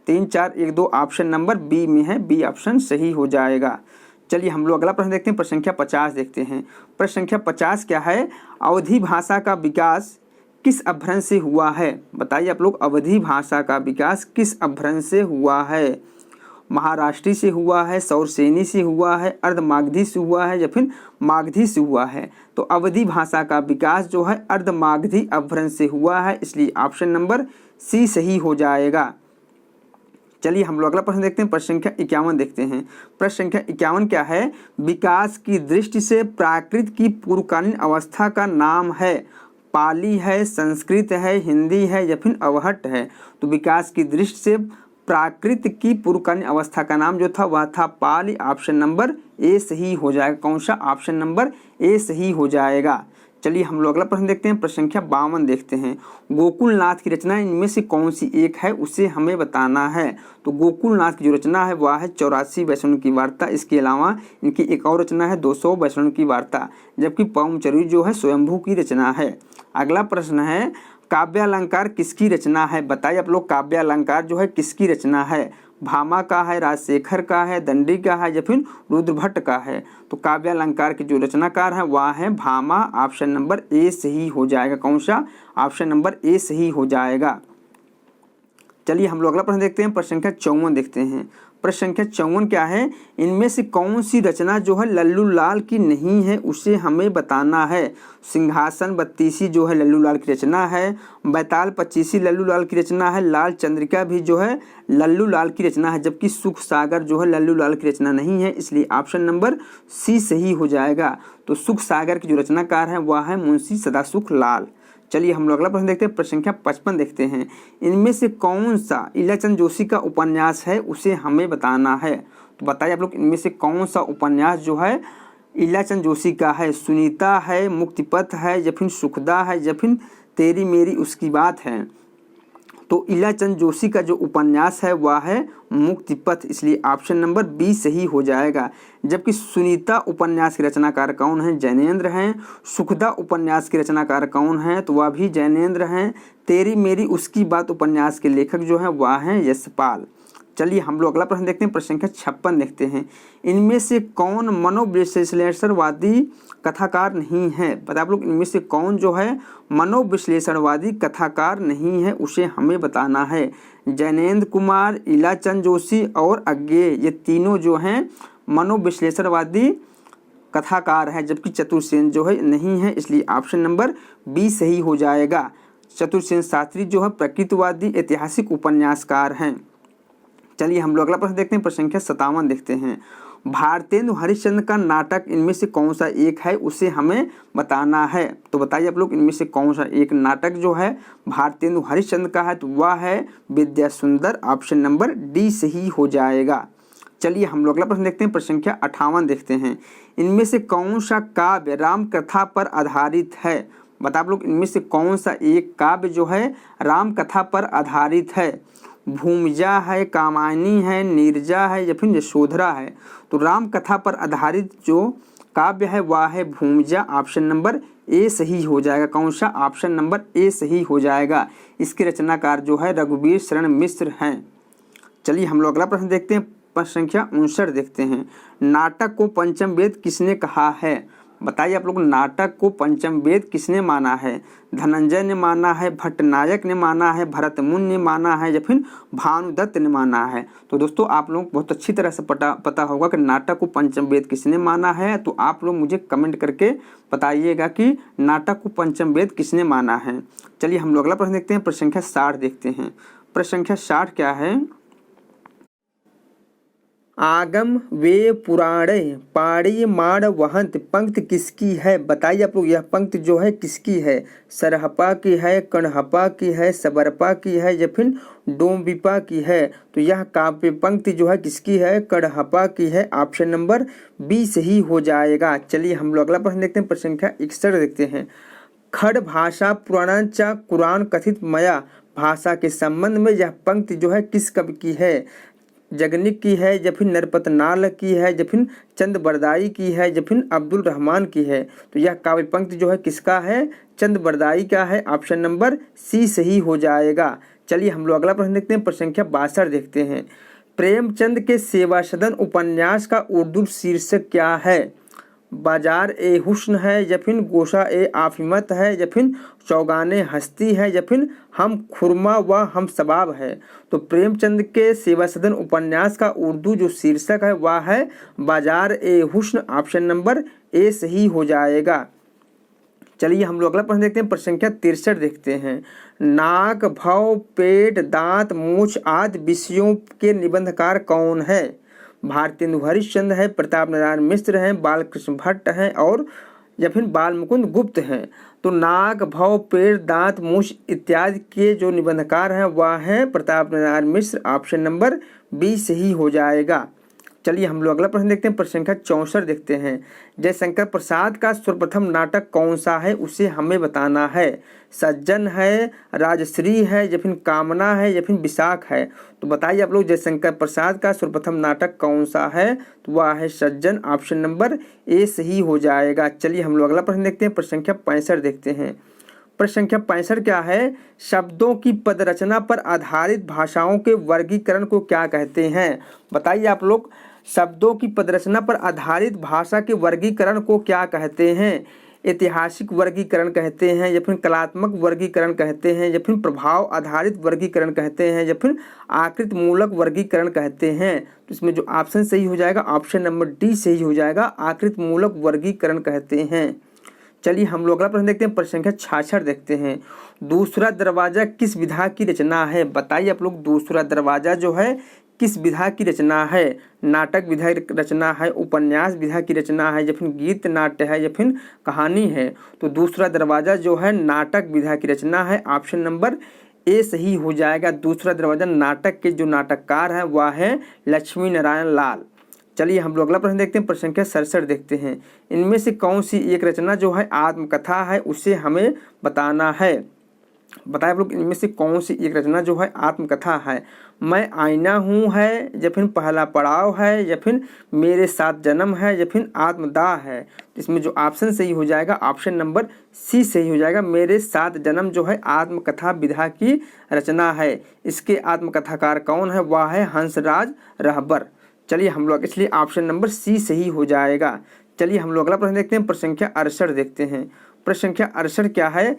3, 4, 1, 2 ऑप्शन नंबर बी में है। बी ऑप्शन सही हो जाएगा। चलिए हम लोग अगला प्रश्न देखते हैं। प्रश्न संख्या 50 देखते हैं। प्रश्न संख्या 50 क्या है? अवधी भाषा का विकास किस अपभ्रंश से हुआ है? बताइए आप लोग, अवधी भाषा का विकास किस अपभ्रंश से हुआ है? महाराष्ट्री से हुआ है, सौरसेनी से हुआ है, अर्धमागधी से हुआ है, या फिर मागधी से हुआ है? तो अवधी भाषा का विकास जो है अर्धमागधी अपभ्रंश से हुआ है, इसलिए ऑप्शन नंबर सी सही हो जाएगा। चलिए हम लोग अगला प्रश्न देखते हैं। प्रश्न संख्या 51 देखते हैं। प्रश्न संख्या 51 क्या है? विकास की दृष्टि से प्राकृत की पूर्वकालीन अवस्था का नाम है। पाली है, संस्कृत है, हिंदी है, या फिर अवहट है? तो विकास की दृष्टि से प्राकृत की पूर्वकालीन अवस्था का नाम जो था वह था पाली। ऑप्शन नंबर ए सही हो जाएगा। कौन सा? ऑप्शन नंबर ए सही हो जाएगा। चलिए हम लोग अगला प्रश्न देखते हैं। प्रश्न संख्या 52 देखते हैं। गोकुलनाथ की रचना इनमें से कौन सी एक है, उसे हमें बताना है। तो गोकुलनाथ की जो रचना है वह है 84 वैष्णव की वार्ता। इसके अलावा इनकी एक और रचना है 200 वैष्णव की वार्ता, जबकि पौमचरी जो है स्वयंभू की रचना है। अगला प्रश्न है, काव्यालंकार किसकी रचना है? बताइए आप लोग, काव्यालंकार जो है किसकी रचना है? भामा का है, राजशेखर का है, दंडी का है, या फिर रुद्रभट्ट का है? तो काव्यालंकार के जो रचनाकार है वह है भामा। ऑप्शन नंबर ए सही हो जाएगा। कौन सा? ऑप्शन नंबर ए सही हो जाएगा। चलिए हम लोग अगला प्रश्न देखते हैं। प्रश्न संख्या 54 देखते हैं। प्रश्न संख्या 54 क्या है? इनमें से कौन सी रचना जो है लल्लू लाल की नहीं है, उसे हमें बताना है। सिंहासन 32 जो है लल्लू लाल की रचना है। बैताल 25 लल्लू लाल की रचना है। लाल चंद्रिका भी जो है लल्लू लाल की रचना है, जबकि सुख सागर जो है लल्लू लाल की रचना नहीं है, इसलिए ऑप्शन नंबर सी सही हो जाएगा। तो सुख सागर की जो रचनाकार है वह है मुंशी सदासुख लाल। चलिए हम लोग अगला प्रश्न देखते हैं। प्रश्न संख्या 55 देखते हैं। इनमें से कौन सा इलाचंद जोशी का उपन्यास है, उसे हमें बताना है। तो बताइए आप लोग, इनमें से कौन सा उपन्यास जो है इलाचंद जोशी का है? सुनीता है, मुक्तिपथ है, या फिर सुखदा है, या फिर तेरी मेरी उसकी बात है? तो इलाचंद जोशी का जो उपन्यास है वह है मुक्तिपथ, इसलिए ऑप्शन नंबर बी सही हो जाएगा। जबकि सुनीता उपन्यास के रचनाकार कौन हैं? जैनेंद्र हैं। सुखदा उपन्यास के रचनाकार कौन हैं? तो वह भी जैनेंद्र हैं। तेरी मेरी उसकी बात उपन्यास के लेखक जो हैं वह हैं यशपाल। चलिए हम लोग अगला प्रश्न देखते हैं। प्रश्न संख्या 56 देखते हैं। इनमें से कौन मनोविश्लेषणवादी कथाकार नहीं है? पता आप लोग, इनमें से कौन जो है मनोविश्लेषणवादी कथाकार नहीं है, उसे हमें बताना है। जैनेंद्र कुमार, इलाचंद जोशी और अज्ञेय, ये तीनों जो हैं मनोविश्लेषणवादी कथाकार हैं, जबकि चतुर्सेन जो है नहीं है, इसलिए ऑप्शन नंबर बी सही हो जाएगा। चतुर्सेन शास्त्री जो है प्रकृतिवादी ऐतिहासिक उपन्यासकार हैं। चलिए हम लोग अगला प्रश्न देखते हैं। प्रश्न संख्या 57 देखते हैं। भारतेंदु हरिश्चंद्र का नाटक इनमें से कौन सा एक है, उसे हमें बताना है। तो बताइए आप लोग, इनमें से कौन सा एक नाटक जो है भारतेंदु हरिश्चंद्र का है? तो वह है विद्या सुंदर। ऑप्शन नंबर डी सही हो जाएगा। चलिए हम लोग अगला प्रश्न देखते हैं। प्रश्न संख्या 58 देखते हैं। इनमें से कौन सा काव्य राम कथा पर आधारित है? बता आप लोग, इनमें से कौन सा एक काव्य जो है राम कथा पर आधारित है? भूमिजा है, कामायनी है, नीरजा है या फिर यशोधरा है। तो राम कथा पर आधारित जो काव्य है वह है भूमिजा। ऑप्शन नंबर ए सही हो जाएगा। कौन सा? ऑप्शन नंबर ए सही हो जाएगा। इसके रचनाकार जो है रघुवीर शरण मिश्र हैं। चलिए हम लोग अगला प्रश्न देखते हैं। प्रश्न संख्या 59 देखते हैं। नाटक को पंचम वेद किसने कहा है? बताइए आप लोग, नाटक को पंचम वेद किसने माना है? धनंजय ने माना है, भट्टनायक ने माना है, भरतमुनि ने माना है या फिर भानुदत्त ने माना है? तो दोस्तों आप लोग बहुत अच्छी तरह से पता होगा कि नाटक को पंचम वेद किसने माना है। तो आप लोग मुझे कमेंट करके बताइएगा कि नाटक को पंचम वेद किसने माना है। चलिए हम लोग अगला प्रश्न देखते हैं। प्रश्न संख्या 60 देखते हैं। प्रश्न संख्या 60 क्या है? आगम वे पुराणे पाड़ी माड़ वहंत पंक्ति किसकी है? बताइए आप लोग, यह पंक्ति जो है किसकी है? सरहपा की है, कणहपा की है, सबरपा की है या फिर डोम्बिपा की है? तो यह काव्य पंक्ति जो है किसकी है? कणहपा की है। ऑप्शन नंबर बी सही हो जाएगा। चलिए हम लोग अगला प्रश्न देखते हैं। प्रश्न संख्या 61 देखते हैं। खड़ भाषा पुराणांचा कुरान कथित मया भाषा के संबंध में यह पंक्ति जो है किस कवि की है? जगनिक की है या फिर नरपतनाल की है या फिर चंद बरदाई की है या फिर अब्दुल रहमान की है? तो यह काव्य पंक्ति जो है किसका है? चंद बरदाई का है। ऑप्शन नंबर सी सही हो जाएगा। चलिए हम लोग अगला प्रश्न देखते हैं। प्रश्न संख्या 62 देखते हैं। प्रेमचंद के सेवा सदन उपन्यास का उर्दू शीर्षक क्या है? बाजार ए हुस्न है या फिर गोशा ए आफिमत है या फिर चौगाने हस्ती है या फिर हम खुरमा व हम सबाब है? तो प्रेमचंद के सेवा सदन उपन्यास का उर्दू जो शीर्षक है वह है बाजार ए हुस्न। ऑप्शन नंबर ए सही हो जाएगा। चलिए हम लोग अगला प्रश्न देखते हैं। प्रश्न संख्या 63 देखते हैं। नाक, भौं, पेट, दांत, मूछ आदि विषयों के निबंधकार कौन है? भारतेंदु हरिश्चंद्र है, प्रताप नारायण मिश्र हैं, बालकृष्ण भट्ट हैं और या फिर बाल मुकुंद गुप्त हैं? तो नाक, भौं, पेट, दांत, मूछ इत्यादि के जो निबंधकार हैं वह हैं Pratap Narayan Mishra. Option number B सही हो जाएगा। चलिए हम लोग अगला प्रश्न देखते हैं। प्रश्न संख्या 64 देखते हैं। जयशंकर प्रसाद का सर्वप्रथम नाटक कौन सा है उसे हमें बताना है। सज्जन है, राजश्री है या फिर कामना है या फिर विशाख है? तो बताइए आप लोग, जयशंकर प्रसाद का सर्वप्रथम नाटक कौन सा है? तो वह है सज्जन। ऑप्शन नंबर ए सही हो जाएगा। चलिए हम लोग अगला प्रश्न देखते हैं। प्रश्न संख्या 65 देखते हैं। प्रश्न संख्या 65 क्या है? शब्दों की पदरचना पर आधारित भाषाओं के वर्गीकरण को क्या कहते हैं? बताइए आप लोग, शब्दों की पदरचना पर आधारित भाषा के वर्गीकरण को क्या कहते हैं? ऐतिहासिक वर्गीकरण कहते हैं या फिर कलात्मक वर्गीकरण कहते हैं या फिर प्रभाव आधारित वर्गीकरण कहते हैं या फिर आकृति मूलक वर्गीकरण कहते हैं? तो इसमें जो ऑप्शन सही हो जाएगा ऑप्शन नंबर डी सही हो जाएगा। आकृति मूलक वर्गीकरण कहते हैं। चलिए हम लोग अगला प्रश्न देखते हैं। प्रश्न संख्या 66 देखते हैं। दूसरा दरवाजा किस विधा की रचना है? बताइए आप लोग, दूसरा दरवाजा जो है किस विधा की रचना है? नाटक विधा की रचना है, उपन्यास विधा की रचना है या फिर गीत नाट्य है या फिर कहानी है? तो दूसरा दरवाजा जो है नाटक विधा की रचना है। ऑप्शन नंबर ए सही हो जाएगा। दूसरा दरवाजा नाटक के जो नाटककार हैं वह है लक्ष्मी नारायण लाल। चलिए हम लोग अगला प्रश्न देखते हैं। प्रश्न संख्या 67 देखते हैं। इनमें से कौन सी एक रचना जो है आत्मकथा है उसे हमें बताना है। बताए आप लोग, इनमें से कौन सी एक रचना जो है आत्मकथा है? मैं आईना हूँ है या फिर पहला पड़ाव है या फिर मेरे साथ जन्म है या फिर आत्मदाह है? इसमें जो ऑप्शन सही हो जाएगा ऑप्शन नंबर सी सही हो जाएगा। मेरे साथ जन्म जो है आत्मकथा विधा की रचना है। इसके आत्मकथाकार कौन है? वह है हंसराज रहबर। चलिए हम लोग, इसलिए ऑप्शन नंबर सी सही हो जाएगा। चलिए हम लोग अगला प्रश्न देखते हैं। प्रश्न संख्या 68 देखते हैं। प्रश्न संख्या 68 क्या है?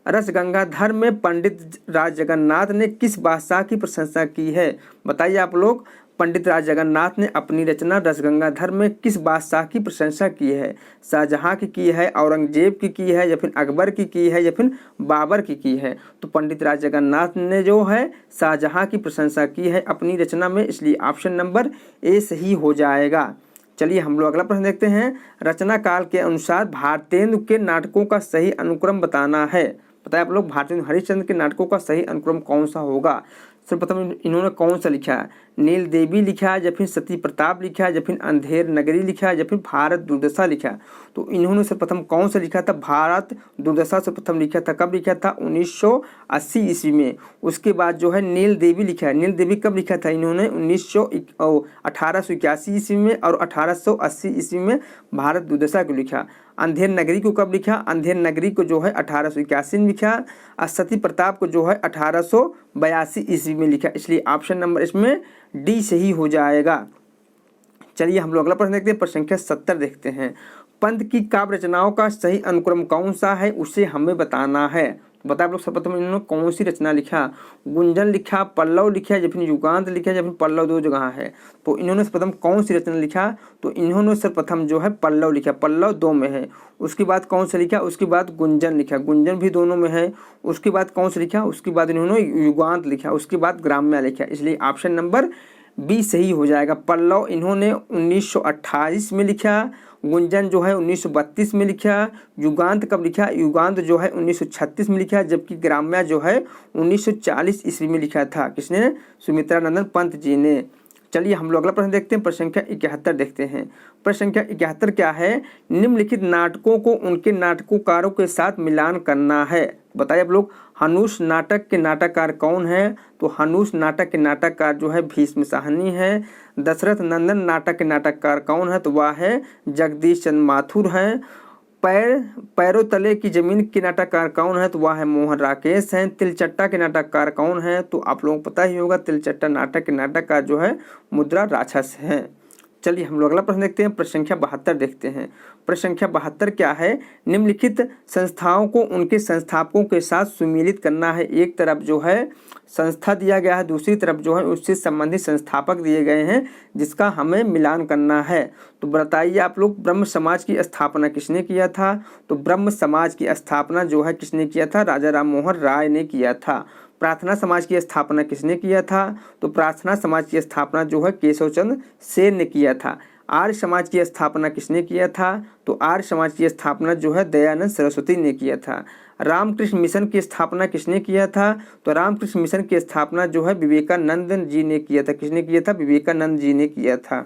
रसगंगाधर में पंडित राज जगन्नाथ ने किस बादशाह की प्रशंसा की है? बताइए आप लोग, पंडित राज जगन्नाथ ने अपनी रचना रसगंगाधर में किस बादशाह की प्रशंसा की है? शाहजहां की है, औरंगजेब की है या फिर अकबर की है या फिर बाबर की है? तो पंडित राज जगन्नाथ ने जो है शाहजहां की प्रशंसा की है अपनी रचना में, इसलिए ऑप्शन नंबर ए सही हो जाएगा। चलिए हम लोग अगला प्रश्न देखते हैं। रचना काल के अनुसार भारतेंदु के नाटकों का सही अनुक्रम बताना है। बताए आप लोग, भारतेंदु हरिश्चंद्र के नाटकों का सही अनुक्रम कौन सा होगा? सर्वप्रथम इन्होंने कौन सा लिखा है? नील देवी लिखा है या फिर सती प्रताप लिखा है या फिर अंधेर नगरी लिखा है या फिर भारत दुर्दशा लिखा है। तो इन्होंने सर्वप्रथम कौन सा लिखा था? भारत दुर्दशा सर्वप्रथम लिखा था। कब लिखा था? 1980 ईस्वी में। उसके बाद जो है नील देवी लिखा है। नील देवी कब लिखा था इन्होंने? 1881 ईस्वी में और 1880 ईस्वी में भारत दुर्दशा को लिखा। अंधेर नगरी को कब लिखा? अंधेर नगरी को जो है 1881 में लिखा। और सती प्रताप को जो है 1882 ईस्वी में लिखा। इसलिए ऑप्शन नंबर इसमें डी सही हो जाएगा। चलिए हम लोग अगला प्रश्न देखते हैं। प्रश्न संख्या 70 देखते हैं। पंत की काव्य रचनाओं का सही अनुक्रम कौन सा है, उसे हमें बताना है। बताए आप लोग सर्वप्रथम इन्होंने कौन सी रचना लिखा? गुंजन लिखा, पल्लव लिखा या फिर युगांत लिखा या फिर पल्लव दो जगह है। तो इन्होंने सर्वप्रथम कौन सी रचना लिखा? तो इन्होंने सर्वप्रथम जो है पल्लव लिखा। पल्लव दो में है। उसके बाद कौन सा लिखा? उसके बाद गुंजन लिखा। गुंजन भी दोनों में है। उसके बाद कौन सा लिखा? उसके बाद इन्होंने युगांत लिखा। उसके बाद ग्राम्य लिखा। इसलिए ऑप्शन नंबर बी सही हो जाएगा। पल्लव इन्होंने 1928 में लिखा। गुंजन जो है 1932 में लिखा। युगांत कब लिखा? युगांत जो है 1936 में लिखा। जबकि ग्राम्य जो है 1940 ईस्वी में लिखा था। किसने? सुमित्रानंदन पंत जी ने। चलिए हम लोग अगला प्रश्न देखते हैं। प्रश्न संख्या 71 देखते हैं। प्रश्न संख्या 71 क्या है? निम्नलिखित नाटकों को उनके नाटकोकारों के साथ मिलान करना है। बताइए आप लोग। हनुष नाटक के नाटककार कौन है? तो हनुष नाटक के नाटककार जो है भीष्म साहनी है। दशरथ नंदन नाटक के नाटककार कौन है? तो वह है जगदीश चंद्र माथुर हैं। पैरों तले की जमीन के नाटककार कौन है? तो वह है मोहन राकेश हैं। तिलचट्टा के नाटककार कौन है? तो आप लोगों को पता ही होगा। तिलचट्टा नाटक के नाटककार जो है मुद्रा राक्षस हैं। चलिए हम लोग अगला प्रश्न देखते हैं। प्रश्न संख्या 72 देखते हैं। प्रश्न संख्या 72 क्या है? निम्नलिखित संस्थाओं को उनके संस्थापकों के साथ सुमेलित करना है। एक तरफ जो है संस्था दिया गया है, दूसरी तरफ जो है उससे संबंधित संस्थापक दिए गए हैं, जिसका हमें मिलान करना है। तो बताइए आप लोग, ब्रह्म समाज की स्थापना किसने किया था? तो ब्रह्म समाज की स्थापना जो है किसने किया था? राजा राम मोहन राय ने किया था। प्रार्थना समाज की स्थापना किसने किया था? तो प्रार्थना समाज की स्थापना जो है केशव चंद्र सेन ने किया था। आर्य समाज की स्थापना किसने किया था? तो आर्य समाज की स्थापना जो है दयानंद सरस्वती ने किया था। रामकृष्ण मिशन की स्थापना किसने किया था? तो रामकृष्ण मिशन की स्थापना जो है विवेकानंद जी ने किया था। किसने किया था? विवेकानंद जी ने किया था।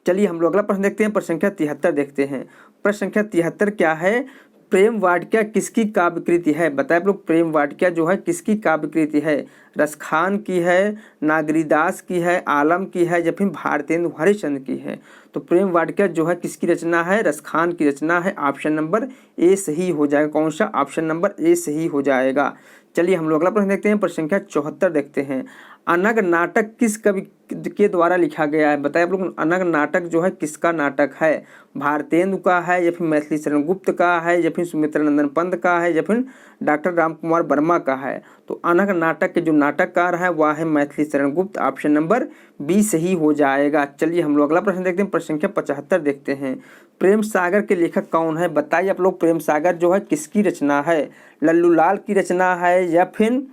चलिए हम लोग अगला प्रश्न देखते हैं। प्रश्न संख्या 73 देखते हैं। प्रश्न संख्या 73 क्या है? प्रेम वाटिका किसकी काव्यकृति है? बताए आप लोग। प्रेम वाटिका जो है किसकी काव्यकृति है? रसखान की है, नागरीदास की है, आलम की है या फिर भारतेंदु हरिश्चंद्र की है? तो प्रेम वाटिका जो है किसकी रचना है? रसखान की रचना है। ऑप्शन नंबर ए सही हो जाएगा। कौन सा? ऑप्शन नंबर ए सही हो जाएगा। चलिए हम लोग अगला प्रश्न देखते हैं। प्रश्न संख्या 74 देखते हैं। अनग नाटक किस कवि के द्वारा लिखा गया है? बताइए आप लोग। अनग नाटक जो है किसका नाटक है? भारतेंदु का है या फिर मैथिली शरण गुप्त का है या फिर सुमित्रानंदन पंत का है या फिर डॉक्टर रामकुमार वर्मा का है? तो अनग नाटक के जो नाटककार है वह है Maithili Sharan Gupt. Option number B सही हो जाएगा। चलिए हम लोग अगला प्रश्न देखते हैं। प्रश्न संख्या 75 देखते हैं। प्रेम सागर के लेखक कौन है? बताइए आप लोग। प्रेम सागर जो है किसकी रचना है? लल्लू लाल की रचना है या फिर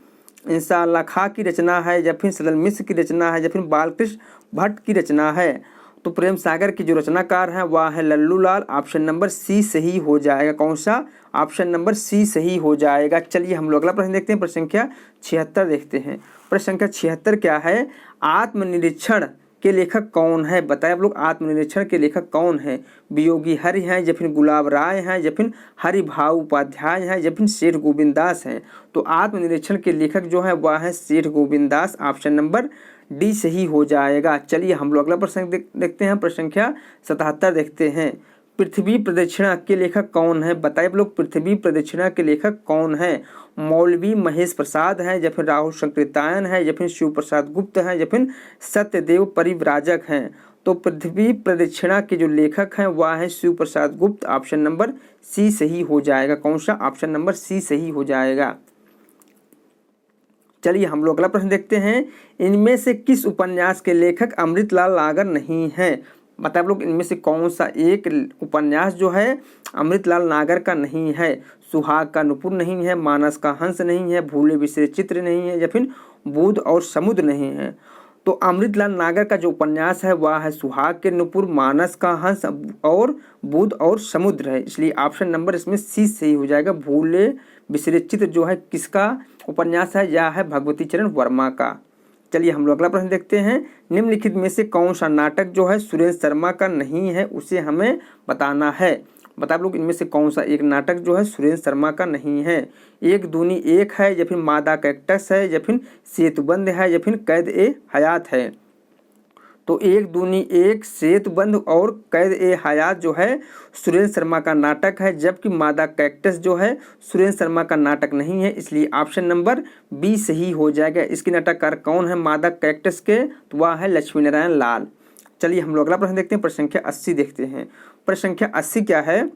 इंसान खां की रचना है या फिर सदल मिश्र की रचना है या फिर बालकृष्ण भट्ट की रचना है? तो प्रेम सागर की जो रचनाकार है वह है लल्लू लाल। ऑप्शन नंबर सी सही हो जाएगा। कौन सा? ऑप्शन नंबर सी सही हो जाएगा। चलिए हम लोग अगला प्रश्न देखते हैं। प्रश्न संख्या 76 देखते हैं। प्रश्न संख्या 76 क्या है? आत्मनिरीक्षण के लेखक कौन है? बताए आप लोग। आत्मनिरीक्षण के लेखक कौन है? वियोगी हरि हैं या फिर गुलाब राय हैं या फिर हरिभाव उपाध्याय हैं या फिर सेठ गोविंद दास हैं? तो आत्मनिरीक्षण के लेखक जो है वह है सेठ Govind Das. Option number D सही हो जाएगा। चलिए हम लोग अगला प्रश्न देखते हैं। प्रश्न संख्या 77 देखते हैं। पृथ्वी प्रदक्षिणा के लेखक कौन है? बताइए आप लोग। पृथ्वी प्रदक्षिणा के लेखक कौन है? मौलवी महेश प्रसाद है या फिर राहुल संकृतायन है या फिर शिव प्रसाद गुप्त है या फिर सत्यदेव परिव्राजक हैं? तो पृथ्वी प्रदक्षिणा के जो लेखक हैं वह है शिव प्रसाद गुप्त। ऑप्शन नंबर सी सही हो जाएगा। कौन सा? ऑप्शन नंबर सी सही हो जाएगा। चलिए हम लोग अगला प्रश्न देखते हैं। इनमें से किस उपन्यास के लेखक अमृतलाल नागर नहीं हैं? बताए आप लोग। इनमें से कौन सा एक उपन्यास जो है अमृतलाल नागर का नहीं है? सुहाग का नुपुर नहीं है, मानस का हंस नहीं है, भूले बिसरे चित्र नहीं है या फिर बुध और समुद्र नहीं है? तो अमृतलाल नागर का जो उपन्यास है वह है सुहाग के नुपुर, मानस का हंस और बुध और समुद्र है। इसलिए ऑप्शन नंबर इसमें सी सही हो जाएगा। भूले बिसरे चित्र जो है किसका उपन्यास है? यह है भगवती चरण वर्मा का। चलिए हम लोग अगला प्रश्न देखते हैं। निम्नलिखित में से कौन सा नाटक जो है सुरेंद्र शर्मा का नहीं है, उसे हमें बताना है। बता आप लोग इनमें से कौन सा एक नाटक जो है सुरेंद्र शर्मा का नहीं है। एक दूनी एक है, या फिर मादा कैक्टस है, या फिर सेतुबंद है, या फिर कैद ए हयात है। तो एक दूनी एक, सेतुबंद और कैद ए हयात जो है सुरेंद्र शर्मा का नाटक है, जबकि मादा कैक्टस जो है सुरेंद्र शर्मा का नाटक नहीं है, इसलिए ऑप्शन नंबर बी सही हो जाएगा। इसके नाटककार कौन है मादा कैक्टस के? तो वह है लक्ष्मी नारायण लाल। चलिए हम लोग अगला प्रश्न देखते हैं, प्रश्न संख्या 80 देखते हैं। प्रश्न संख्या 80 क्या है?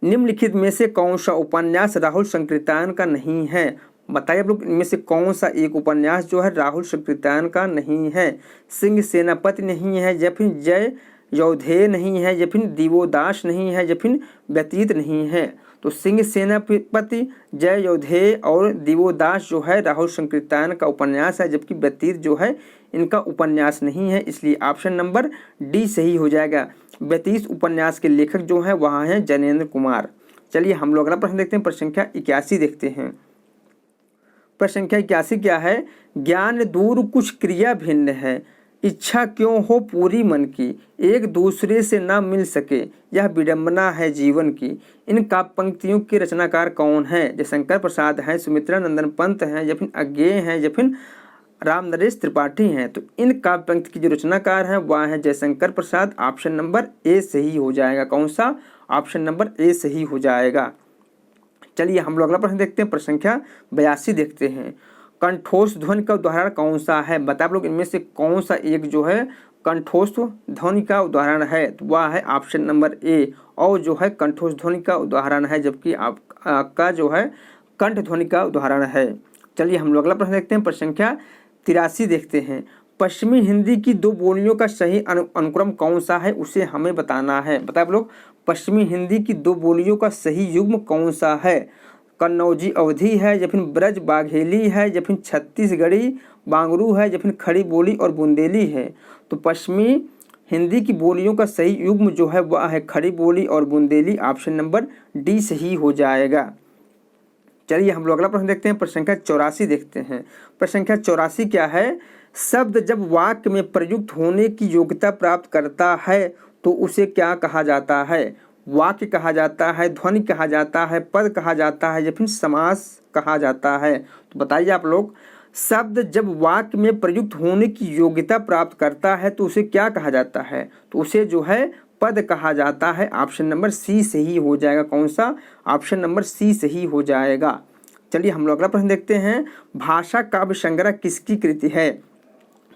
निम्नलिखित में से कौन सा उपन्यास राहुल संकृत्यायन का नहीं है? बताइए आप लोग इनमें से कौन सा एक उपन्यास जो है राहुल संकृत्यायन का नहीं है। सिंह सेनापति नहीं है, या फिर जय योधेय नहीं है, या फिर दिवोदास नहीं है, या फिर व्यतीत नहीं है। तो सिंह सेनापति, जय योधेय और दिवोदास जो है राहुल संकृत्यायन का उपन्यास है, जबकि व्यतीत जो है इनका उपन्यास नहीं है, इसलिए ऑप्शन नंबर डी सही हो जाएगा। व्यतीत उपन्यास के लेखक जो हैं वहाँ हैं जैनेन्द्र कुमार। चलिए हम लोग अगला प्रश्न देखते हैं, प्रश्न संख्या 81 देखते हैं। प्रश्न संख्या 81 क्या है? ज्ञान दूर कुछ क्रिया भिन्न है, इच्छा क्यों हो पूरी मन की, एक दूसरे से ना मिल सके, यह विडंबना है जीवन की। इन काव्य पंक्तियों के रचनाकार कौन है? जयशंकर प्रसाद हैं, सुमित्रा नंदन पंत हैं, या फिर अज्ञेय हैं, या फिर राम नरेश त्रिपाठी हैं। तो इन काव्य पंक्ति के जो रचनाकार हैं वह हैं Jaishankar Prasad. Option number A सही हो जाएगा। कौन सा? ऑप्शन नंबर ए सही हो जाएगा। चलिए हम लोग अगला प्रश्न देखते हैं, प्रश्न संख्या 82 देखते हैं। कंठोष ध्वनि का उदाहरण कौन सा है? बता आप लोग इनमें से कौन सा एक जो है कंठोष ध्वनि का उदाहरण है? तो वह है ऑप्शन नंबर ए, और जो है कंठोष ध्वनि का उदाहरण है, जबकि आपका जो है कंठ ध्वनि का उदाहरण है। चलिए हम लोग अगला प्रश्न देखते हैं, प्रश्न संख्या 83 देखते हैं। पश्चिमी हिंदी की दो बोलियों का सही अनुक्रम कौन सा है, उसे हमें बताना है। बता आप लोग पश्चिमी हिंदी की दो बोलियों का सही युग्म कौन सा है? कन्नौजी अवधी है, या फिर ब्रज बाघेली है, या फिर छत्तीसगढ़ी बांगरू है, या फिर खड़ी बोली और बुंदेली है। तो पश्चिमी हिंदी की बोलियों का सही युग्म जो है वह है खड़ी बोली और बुंदेली। ऑप्शन नंबर डी सही हो जाएगा। चलिए हम लोग अगला प्रश्न देखते हैं, प्रश्न संख्या 84 देखते हैं। प्रश्न संख्या 84 क्या है? शब्द जब वाक्य में प्रयुक्त होने की योग्यता प्राप्त करता है तो उसे क्या कहा जाता है? वाक्य कहा जाता है, ध्वनि कहा जाता है, पद कहा जाता है, या फिर समास कहा जाता है। तो बताइए आप लोग, शब्द जब वाक्य में प्रयुक्त होने की योग्यता प्राप्त करता है तो उसे क्या कहा जाता है? तो उसे जो है पद कहा जाता है। ऑप्शन नंबर सी सही हो जाएगा। कौन सा? ऑप्शन नंबर सी सही हो जाएगा। चलिए हम लोग अगला प्रश्न देखते हैं। भाषा काव्य संग्रह किसकी कृति है?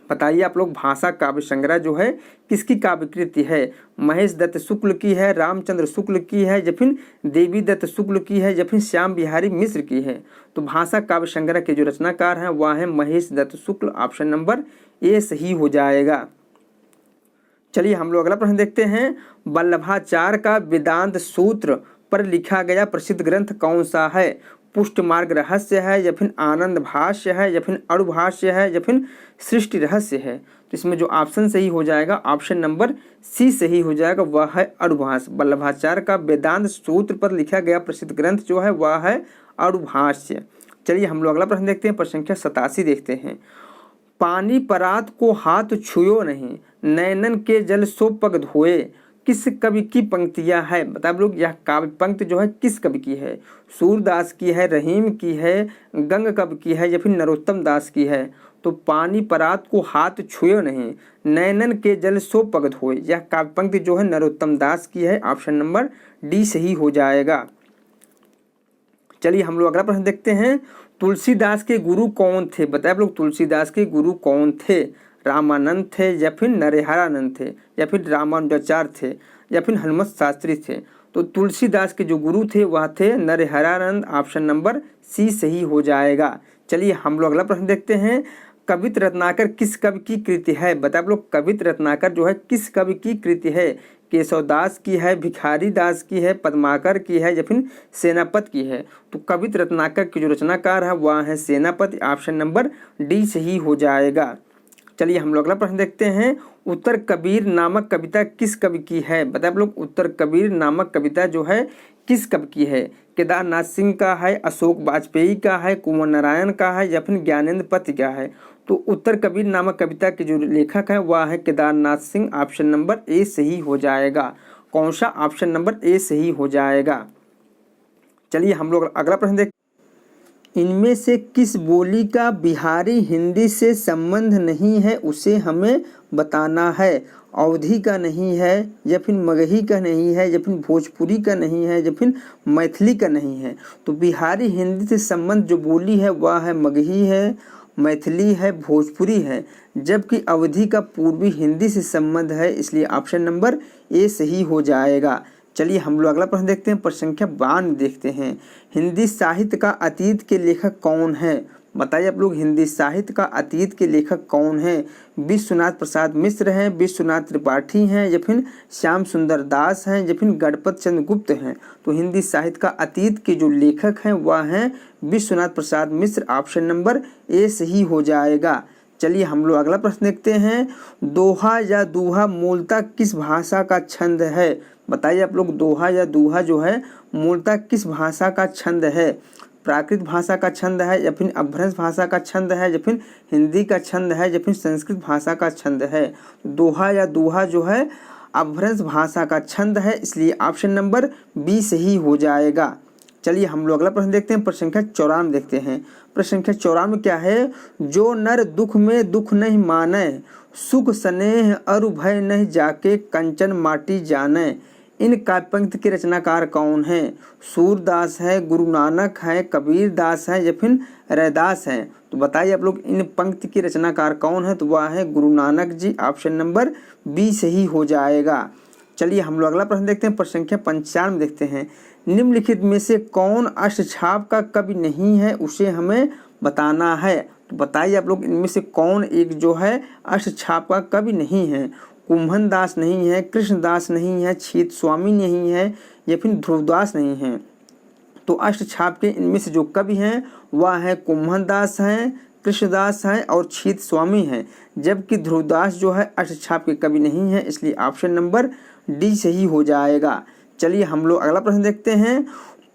बताइए आप लोग, भाषा काव्य संग्रह जो है किसकी काव्य कृति है? महेश दत्त शुक्ल की है, रामचंद्र शुक्ल की है, या फिर देवी दत्त शुक्ल की है, या फिर श्याम बिहारी मिश्र की है। तो भाषा काव्य संग्रह के जो रचनाकार हैं वह है महेश दत्त शुक्ल। ऑप्शन नंबर ए सही हो जाएगा। चलिए हम लोग अगला प्रश्न देखते हैं। वल्लभाचार्य का वेदांत सूत्र पर लिखा गया प्रसिद्ध ग्रंथ कौन सा है? पुष्ट मार्ग रहस्य है, या फिर आनंद भाष्य है, या फिर अणुभाष्य है, या फिर सृष्टि रहस्य है। तो इसमें जो ऑप्शन सही हो जाएगा ऑप्शन नंबर सी सही हो जाएगा, वह है अणुभाष्य। वल्लभाचार्य का वेदांत सूत्र पर लिखा गया प्रसिद्ध ग्रंथ जो है वह है अणुभाष्य। चलिए हम लोग अगला प्रश्न देखते हैं, प्रश्न संख्या 87 देखते हैं। पानी परात को हाथ छुयो नहीं, नैनन के जल सो पग धोए, किस कवि की पंक्तियां है? बता लोग, यह काव्य पंक्ति जो है किस कवि की है? सूरदास की है, रहीम की है, गंग कवि की है, या फिर नरोत्तम दास की है। तो पानी परात को हाथ छुए नहीं, नैनन के जल सो पग धोए, यह काव्य पंक्ति जो है नरोत्तम दास की है। ऑप्शन नंबर डी सही हो जाएगा। चलिए हम लोग अगला प्रश्न देखते हैं। तुलसीदास के गुरु कौन थे? बताए आप लोग, तुलसीदास के गुरु कौन थे? रामानंद थे, या फिर नरेहरानंद थे, या फिर रामानुजाचार्य थे, या फिर हनुमत शास्त्री थे। तो तुलसीदास के जो गुरु थे वह थे नरेहरानंद। ऑप्शन नंबर सी सही हो जाएगा। चलिए हम लोग अगला प्रश्न देखते हैं। कवित रत्नाकर किस कवि की कृति है? बताए आप लोग, कवित रत्नाकर जो है किस कवि की कृति है? केशवदास की है, भिखारी दास की है, पद्माकर की है, या फिर सेनापति की है। तो कवित रत्नाकर के जो रचनाकार है वह है सेनापति। ऑप्शन नंबर डी सही हो जाएगा। चलिए हम लोग अगला प्रश्न देखते हैं। उत्तर कबीर नामक कविता किस कवि की है? बताए आप लोग, उत्तर कबीर नामक कविता जो है किस कवि की है? केदारनाथ सिंह का है, अशोक वाजपेयी का है, कुंवर नारायण का है या फिर ज्ञानेंद्र पत्त का है? तो उत्तर कबीर नामक कविता के जो लेखक है वह है Kedarnath Singh. Option number A सही हो जाएगा। कौन सा? ऑप्शन नंबर ए सही हो जाएगा। चलिए हम लोग अगला प्रश्न देखते। इनमें से किस बोली का बिहारी हिंदी से संबंध नहीं है उसे हमें बताना है। अवधी का नहीं है या फिर मगही का नहीं है या फिर भोजपुरी का नहीं है या फिर मैथिली का नहीं है। तो बिहारी हिंदी से संबंध जो बोली है वह है मगही है, मैथिली है, भोजपुरी है, जबकि अवधी का पूर्वी हिंदी से संबंध है, इसलिए ऑप्शन नंबर ए सही हो जाएगा। चलिए हम लोग अगला प्रश्न देखते हैं। प्रश्न संख्या 52 देखते हैं। हिंदी साहित्य का अतीत के लेखक कौन है? बताइए आप लोग, हिंदी साहित्य का अतीत के लेखक कौन है? विश्वनाथ प्रसाद मिश्र हैं, विश्वनाथ त्रिपाठी हैं या फिर श्याम सुंदर दास हैं या फिर गणपत चंद्र गुप्त हैं? तो हिंदी साहित्य का अतीत के जो लेखक हैं वह हैं Vishwanath Prasad Mishra. Option number A सही हो जाएगा। चलिए हम लोग अगला प्रश्न देखते हैं। दोहा या दूहा मूलतः किस भाषा का छंद है? बताइए आप लोग, दोहा या दूहा जो है मूलतः किस भाषा का छंद है? प्राकृत भाषा का छंद है या फिर अपभ्रंश भाषा का छंद है या फिर हिंदी का छंद है या फिर संस्कृत भाषा का छंद है? दोहा या दूहा जो है अपभ्रंश भाषा का छंद है, इसलिए ऑप्शन नंबर बी सही हो जाएगा। चलिए हम लोग अगला प्रश्न देखते हैं। प्रश्न संख्या 54 देखते हैं। प्रश्न संख्या 54 क्या है? जो नर दुख में दुख नहीं माने, सुख स्नेह अरु भय नहीं जाके कंचन माटी जाने। इन काव्य पंक्ति के रचनाकार कौन है? सूरदास है, गुरु नानक है, कबीर दास है या फिर रैदास है? तो बताइए आप लोग, इन पंक्ति के रचनाकार कौन है? तो वह है Guru Nanak ji. Option number B सही हो जाएगा। चलिए हम लोग अगला प्रश्न देखते हैं। प्रश्न संख्या 95 देखते हैं। निम्नलिखित में से कौन अष्टछाप का कवि नहीं है उसे हमें बताना है। तो बताइए आप लोग, इनमें से कौन एक जो है अष्टछाप का कवि नहीं है? कुम्भन दास नहीं है, कृष्णदास नहीं है, छीत स्वामी नहीं है या फिर ध्रुवदास नहीं है। तो अष्टछाप के इनमें से जो कवि हैं वह है कुम्भन दास हैं, कृष्णदास हैं और छीत स्वामी हैं, जबकि ध्रुवदास जो है अष्टछाप के कवि नहीं है, इसलिए ऑप्शन नंबर डी सही हो जाएगा। चलिए हम लोग अगला प्रश्न देखते हैं।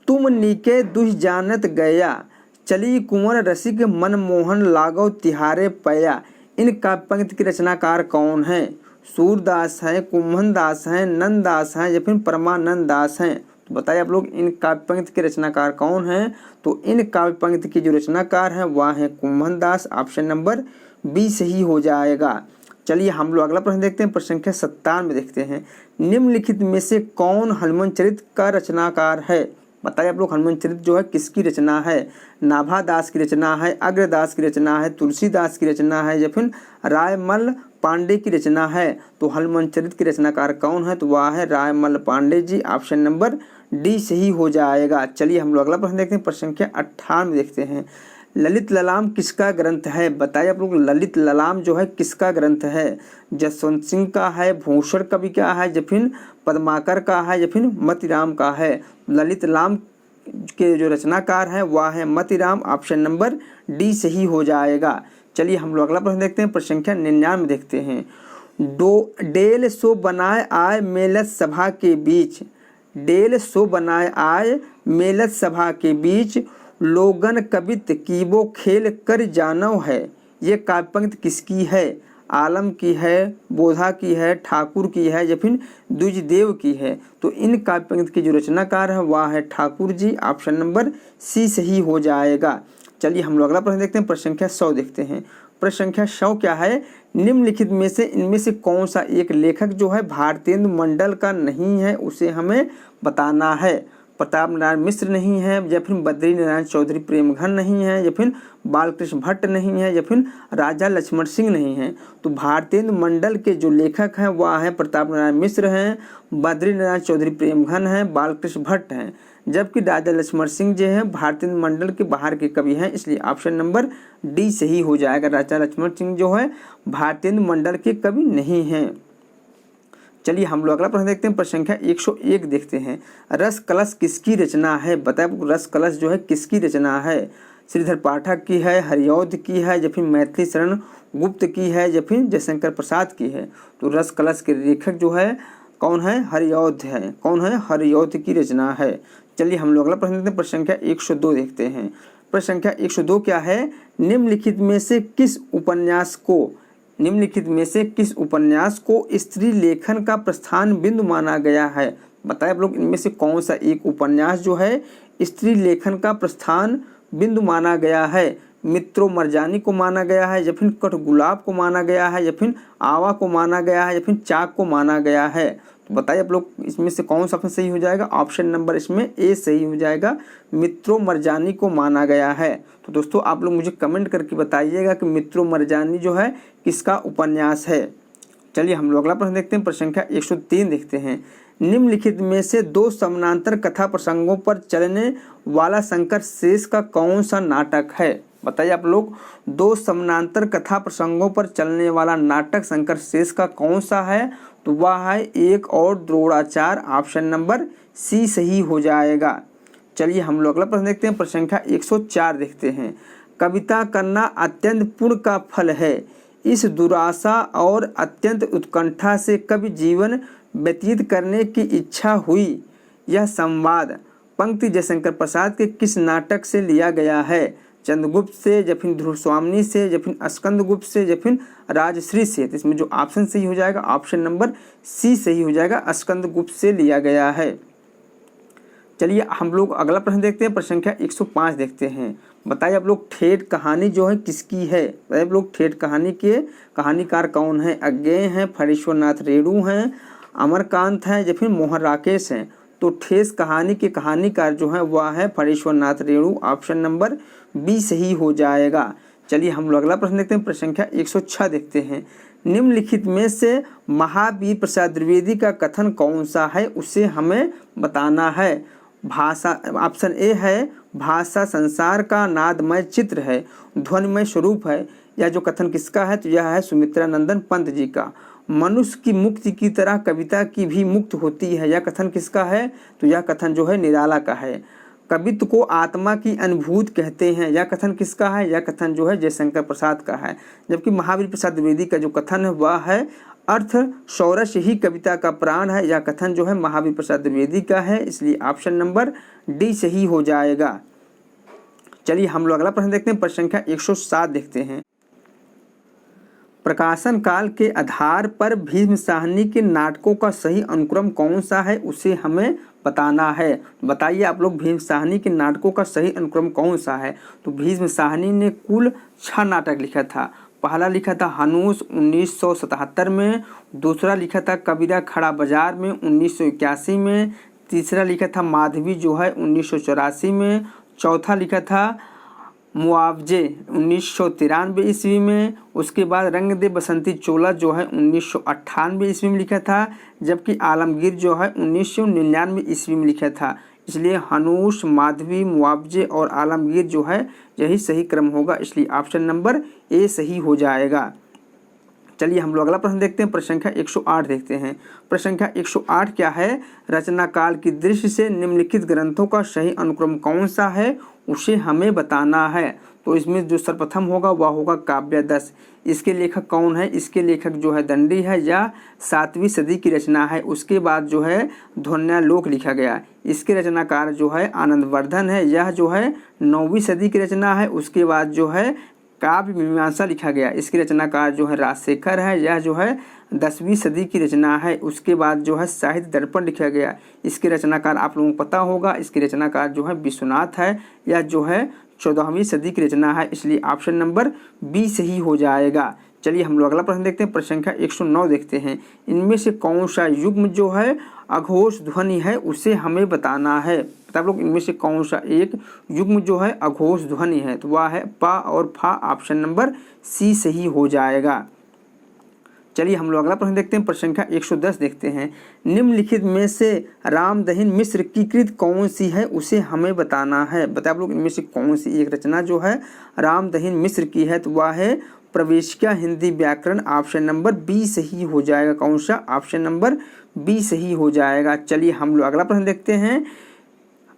तुम नीके दुह जानत गया, चली कुंवर रसिक मनमोहन लागो तिहारे पया। इन काव्य पंक्ति के रचनाकार कौन है? सूरदास हैं, कुम्भन दास हैं, नंददास हैं या फिर परमानंद दास हैं? तो बताइए आप लोग, इन काव्य पंक्ति के रचनाकार कौन हैं? तो इन काव्य पंक्ति के जो रचनाकार हैं वह हैं कुम्भन दास। ऑप्शन नंबर बी सही हो जाएगा। चलिए हम लोग अगला प्रश्न देखते हैं। प्रश्न संख्या 97 देखते हैं। निम्नलिखित में से कौन हनुमान चरित का रचनाकार है? बताइए आप लोग, हनुमान चरित जो है किसकी रचना है? नाभा दास की रचना है, अग्रदास की रचना है, तुलसीदास की रचना है या फिर रायमल पांडे की रचना है? तो हनुमान चरित के रचनाकार कौन है? तो वह है Raimal Pandey ji. Option number D सही हो जाएगा। चलिए हम लोग अगला प्रश्न देखते हैं। प्रश्न संख्या 98 देखते हैं। ललित ललाम किसका ग्रंथ है? बताइए आप लोग, ललित ललाम जो है किसका ग्रंथ है? जसवंत सिंह का है, भूषण कवि का है या फिर पद्माकर का है या फिर मतिराम का है? ललित ललाम के जो रचनाकार है वह है मतिराम। ऑप्शन नंबर डी सही हो जाएगा। चलिए हम लोग अगला प्रश्न देखते हैं। प्रश्न संख्या 99 देखते हैं। डेल सो बनाए आए मेलत सभा के बीच, डेल सो बनाए आए मेलत सभा के बीच, लोगन कवित कीबो खेल कर जानव है। ये काव्य पंक्ति किसकी है? आलम की है, बोधा की है, ठाकुर की है या फिर द्विजदेव की है? तो इन काव्य पंक्ति के जो रचनाकार है वह है Thakur ji. Option number C सही हो जाएगा। चलिए हम लोग अगला प्रश्न देखते हैं। प्रश्न संख्या 100 देखते हैं। प्रश्न संख्या 100 क्या है? निम्नलिखित में से इनमें से कौन सा एक लेखक जो है भारतेंदु मंडल का नहीं है उसे हमें बताना है। प्रताप नारायण मिश्र नहीं है या फिर बद्री नारायण चौधरी प्रेमघन नहीं है या फिर बालकृष्ण भट्ट नहीं है या फिर राजा लक्ष्मण सिंह नहीं है? तो भारतेंदु मंडल के जो लेखक हैं वह है प्रताप नारायण मिश्र हैं, बद्री नारायण चौधरी प्रेमघन हैं, बालकृष्ण भट्ट हैं, जबकि राजा लक्ष्मण सिंह जो है भारतेंदु मंडल के बाहर के कवि हैं, इसलिए ऑप्शन नंबर डी सही हो जाएगा। राजा लक्ष्मण सिंह जो है भारतेंदु मंडल के कवि नहीं हैं। चलिए हम लोग अगला प्रश्न देखते हैं। प्रश्न संख्या 101 देखते हैं। रस कलश किसकी रचना है? बताए रस कलश जो है किसकी रचना है? श्रीधर पाठक की है, हरिऔध की है या फिर मैथिली शरण गुप्त की है या फिर जयशंकर प्रसाद की है? तो रस कलश के लेखक जो है कौन है? हरिऔध है। कौन है? हरिऔध की रचना है। चलिए हम लोग अगला प्रश्न देखते हैं, प्रश्न संख्या 102 देखते हैं। प्रश्न संख्या 102 क्या है, निम्नलिखित में से किस उपन्यास को स्त्री लेखन का प्रस्थान बिंदु माना गया है। बताएं आप लोग इनमें से कौन सा एक उपन्यास जो है स्त्री लेखन का प्रस्थान बिंदु माना गया है। मित्रों मरजानी को माना गया है, या फिर कठगुलाब को माना गया है, या फिर आवा को माना गया है, या फिर चाक को माना गया है। तो बताइए आप लोग इसमें से कौन सा ऑप्शन सही हो जाएगा। ऑप्शन नंबर इसमें ए सही हो जाएगा, मित्रों मरजानी को माना गया है। तो दोस्तों आप लोग मुझे कमेंट करके बताइएगा कि मित्रों मरजानी जो है किसका उपन्यास है। चलिए हम लोग अगला प्रश्न देखते हैं, प्रश्न संख्या 103 देखते हैं। निम्नलिखित में से दो समानांतर कथा प्रसंगों पर चलने वाला शंकर शेष का कौन सा नाटक है। बताइए आप लोग, दो समानांतर कथा प्रसंगों पर चलने वाला नाटक शंकर शेष का कौन सा है। तो वह है एक और द्रोणाचार्य। ऑप्शन नंबर सी सही हो जाएगा। चलिए हम लोग अगला प्रश्न देखते हैं, प्रश्न संख्या 104 देखते हैं। कविता करना अत्यंत पुण्य का फल है, इस दुराशा और अत्यंत उत्कंठा से कभी जीवन व्यतीत करने की इच्छा हुई। यह संवाद पंक्ति जयशंकर प्रसाद के किस नाटक से लिया गया है। चंद्रगुप्त से, या फिर ध्रुवस्वामिनी से, या फिर स्कंदगुप्त से, या फिर राजश्री से। तो इसमें जो ऑप्शन सही हो जाएगा ऑप्शन नंबर सी सही हो जाएगा, स्कंदगुप्त से लिया गया है। चलिए हम लोग अगला प्रश्न देखते हैं, प्रश्न संख्या 105 देखते हैं। बताइए आप लोग ठेठ कहानी जो है किसकी है। बताइए आप लोग ठेठ कहानी के कहानीकार कौन है। अज्ञेय हैं, फणीश्वरनाथ रेणु हैं, अमरकांत हैं, या फिर मोहन राकेश हैं। तो ठेठ कहानी के कहानीकार जो है वह है Phanishwarnath Renu. Option number B सही हो जाएगा। चलिए हम लोग अगला प्रश्न देखते हैं, प्रश्न संख्या 106 देखते हैं। निम्नलिखित में से महावीर प्रसाद द्विवेदी का कथन कौन सा है, उसे हमें बताना है। भाषा, ऑप्शन ए है भाषा संसार का नादमय चित्र है, ध्वनिमय स्वरूप है। यह जो कथन किसका है, तो यह है सुमित्रा नंदन पंत जी का। मनुष्य की मुक्ति की तरह कविता की भी मुक्त होती है, यह कथन किसका है, तो यह कथन जो है निराला का है। कवित्व को आत्मा की अनुभूति कहते हैं, यह कथन किसका है, यह कथन जो है जयशंकर प्रसाद का है। जबकि महावीर प्रसाद द्विवेदी का जो कथन है वह है अर्थ षोडश ही कविता का प्राण है, यह कथन जो है महावीर प्रसाद द्विवेदी का है। इसलिए ऑप्शन नंबर डी सही हो जाएगा। चलिए हम लोग अगला प्रश्न देखते हैं, प्रश्न संख्या 107 देखते हैं। प्रकाशन काल के आधार पर भीष्म साहनी के नाटकों का सही अनुक्रम कौन सा है, उसे हमें बताना है। बताइए आप लोग भीष्म साहनी के नाटकों का सही अनुक्रम कौन सा है। तो भीष्म साहनी ने कुल 6 नाटक लिखा था। पहला लिखा था हनुष 1977 में, दूसरा लिखा था कबीरा खड़ा बाजार में 1981 में, तीसरा लिखा था माधवी जो है 1984 में, चौथा लिखा था मुआवजे 1993 ईस्वी में, उसके बाद रंग दे बसंती चोला जो है 1998 ईस्वी में लिखा था, जबकि आलमगीर जो है 1999 ईस्वी में लिखा था। इसलिए हनुष, माधवी, मुआवजे और आलमगीर जो है यही सही क्रम होगा। इसलिए ऑप्शन नंबर ए सही हो जाएगा। चलिए हम लोग अगला प्रश्न देखते हैं, प्रश्न संख्या 108 देखते हैं। प्रश्न संख्या 108 क्या है, रचना काल की दृष्टि से निम्नलिखित ग्रंथों का सही अनुक्रम कौन सा है, उसे हमें बताना है। तो इसमें जो सर्वप्रथम होगा वह होगा काव्यादश। इसके लेखक कौन है, इसके लेखक जो है दंडी है, या 7वीं सदी की रचना है। उसके बाद जो है ध्वन्यालोक लिखा गया, इसके रचनाकार जो है आनंदवर्धन है, यह जो है 9वीं सदी की रचना है। उसके बाद जो है काव्य मीमांसा लिखा गया, इसके रचनाकार जो है राजशेखर है, यह जो है 10वीं सदी की रचना है। उसके बाद जो है साहित्य दर्पण लिखा गया, इसके रचनाकार आप लोगों को पता होगा, इसके रचनाकार जो है विश्वनाथ है, यह जो है 14वीं सदी की रचना है। इसलिए ऑप्शन नंबर बी सही हो जाएगा। चलिए हम लोग अगला प्रश्न देखते हैं, प्रश्न संख्या 109 देखते हैं। इनमें से कौन सा युग्म जो है अघोष ध्वनि है, उसे हमें बताना है। आप लोग इनमें से कौन सा एक युग्म जो है अघोष ध्वनि है, तो वह है पा और फा। ऑप्शन नंबर सी सही हो जाएगा। चलिए हम लोग अगला प्रश्न देखते हैं, प्रश्न संख्या 110 देखते हैं। निम्नलिखित में से रामदहिन मिश्र की कृत कौन सी है, उसे हमें बताना है। बताए आप लोग इनमें से कौन सी एक रचना जो है रामदहिन मिश्र की है, तो वह है प्रवेशिका हिंदी व्याकरण। ऑप्शन नंबर बी सही हो जाएगा। कौन सा, ऑप्शन नंबर बी सही हो जाएगा। चलिए हम लोग अगला प्रश्न देखते हैं।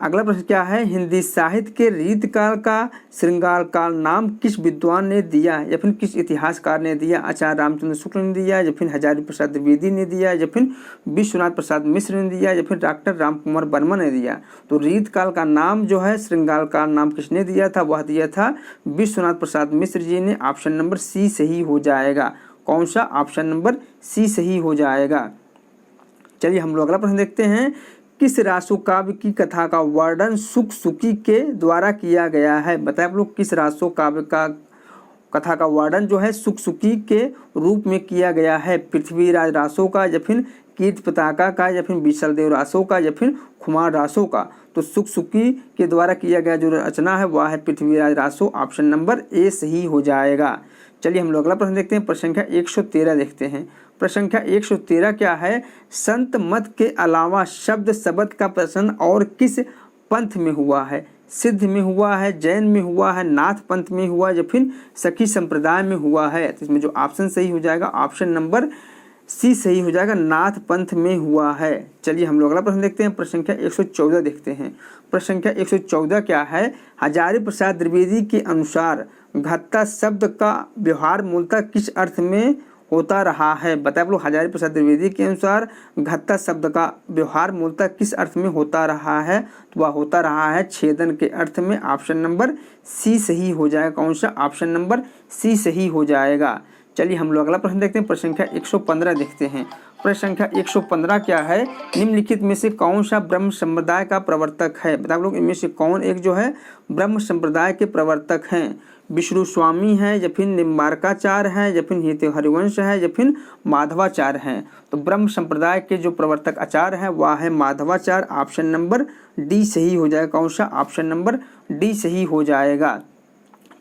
अगला प्रश्न क्या है, हिंदी साहित्य के रीतकाल का श्रृंगार काल नाम किस विद्वान ने दिया या फिर किस इतिहासकार ने दिया? आचार्य रामचंद्र शुक्ल ने दिया या फिर हजारी प्रसाद द्विवेदी ने दिया या फिर विश्वनाथ प्रसाद मिश्र ने दिया या फिर डॉक्टर रामकुमार वर्मा ने दिया? तो रीतकाल का नाम जो है, श्रृंगार काल नाम किसने दिया था? वह दिया था विश्वनाथ प्रसाद मिश्र जी ने। ऑप्शन नंबर सी सही हो जाएगा। कौन सा? ऑप्शन नंबर सी सही हो जाएगा। चलिए हम लोग अगला प्रश्न देखते हैं, किस रासो काव्य की कथा का वर्णन सुक-सुकी के द्वारा किया गया है? बताएं आप लोग, किस रासो काव्य का कथा का वर्णन जो है सुक-सुकी के रूप में किया गया है? पृथ्वीराज रासो का या फिर कीर्ति पताका का या फिर विशलदेव रासो का या फिर खुमार रासो का? तो सुक-सुकी के द्वारा किया गया जो रचना है वह है Prithviraj Raso. Option number A सही हो जाएगा। चलिए हम लोग अगला प्रश्न देखते हैं, प्रश्न संख्या 113 देखते हैं। प्रश्न संख्या 113 क्या है, संत मत के अलावा शब्द शब्द का प्रश्न और किस पंथ में हुआ है? सिद्ध में हुआ है, जैन में हुआ है, नाथ पंथ में हुआ या फिर सखी संप्रदाय में हुआ है? तो इसमें जो ऑप्शन सही हो जाएगा ऑप्शन नंबर सी सही हो जाएगा, नाथ पंथ में हुआ है। चलिए हम लोग अगला प्रश्न देखते हैं, प्रश्न संख्या 114 देखते हैं। प्रश्न संख्या 114 क्या है, हजारी प्रसाद द्विवेदी के अनुसार घत्ता शब्द का व्यवहार मूलतः किस अर्थ में होता रहा है? बताए आप लोग, हजारी प्रसाद द्विवेदी के अनुसार घत्ता शब्द का व्यवहार मूलतः किस अर्थ में होता रहा है? तो वह होता रहा है छेदन के अर्थ में। ऑप्शन नंबर सी सही हो जाएगा। कौन सा? ऑप्शन नंबर सी सही हो जाएगा। चलिए हम लोग अगला प्रश्न देखते हैं, प्रश्न संख्या 115 देखते हैं। प्रश्न संख्या 115 क्या है, निम्नलिखित में से कौन सा ब्रह्म संप्रदाय का प्रवर्तक है? बताओ लोग, इनमें से कौन एक जो है ब्रह्म संप्रदाय के प्रवर्तक हैं? विष्णु स्वामी है या फिर निम्बारकाचार्य है या फिर हित हरिवंश है या फिर माधवाचार्य हैं? तो ब्रह्म संप्रदाय के जो प्रवर्तक आचार्य है वह है माधवाचार्य। ऑप्शन नंबर डी सही हो जाएगा। कौन सा? ऑप्शन नंबर डी सही हो जाएगा।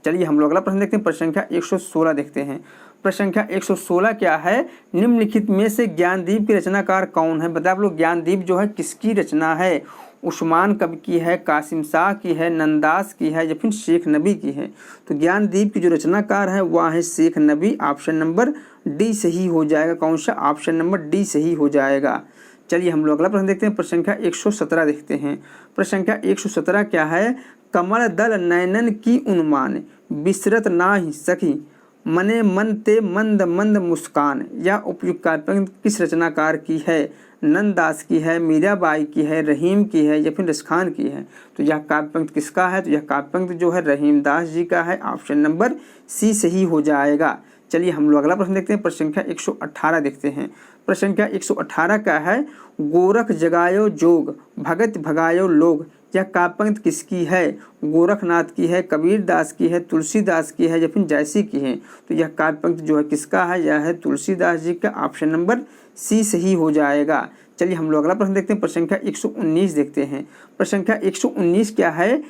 चलिए हम लोग अगला प्रश्न देखते हैं, प्रश्न संख्या 116 देखते हैं। प्रश्न संख्या 116 क्या है, निम्नलिखित में से ज्ञानदीप की रचनाकार कौन है? बताए आप लोग, ज्ञानदीप जो है किसकी रचना है? उस्मान कवि की है, कासिम शाह की है, नंदास की है या फिर शेख नबी की है? तो ज्ञानदीप की जो रचनाकार है वह है शेख नबी। ऑप्शन नंबर डी सही हो जाएगा। कौन सा? ऑप्शन नंबर डी सही हो जाएगा। चलिए हम लोग अगला प्रश्न देखते हैं, प्रश्न संख्या 117 देखते हैं। प्रश्न संख्या 117 क्या है, कमल दल नयनन की उन्मान बिसरत नाही सखी मने मन ते मंद मंद मुस्कान। या उपयुक्त काव्य किस रचनाकार की है? नंददास की है, मीराबाई की है, रहीम की है या फिर रसखान की है? तो यह काव्य पंक्ति किसका है? तो यह काव्य पंक्ति जो है रहीमदास जी का है। ऑप्शन नंबर सी सही हो जाएगा। चलिए हम लोग अगला प्रश्न देखते हैं, प्रश्न संख्या 118 देखते हैं। प्रश्न संख्या 118 क्या है, गोरख जगायो जोग भगत भगायो लोग। यह काव्य पंक्ति किसकी है? गोरखनाथ की है, कबीर दास की है, तुलसीदास की है या फिर जयसी की है? तो यह काव्य पंक्ति जो है किसका है? यह है तुलसीदास जी का। ऑप्शन नंबर सी सही हो जाएगा। चलिए हम लोग अगला प्रश्न देखते हैं, प्रश्न संख्या 119 देखते हैं। प्रश्न संख्या 119 क्या है,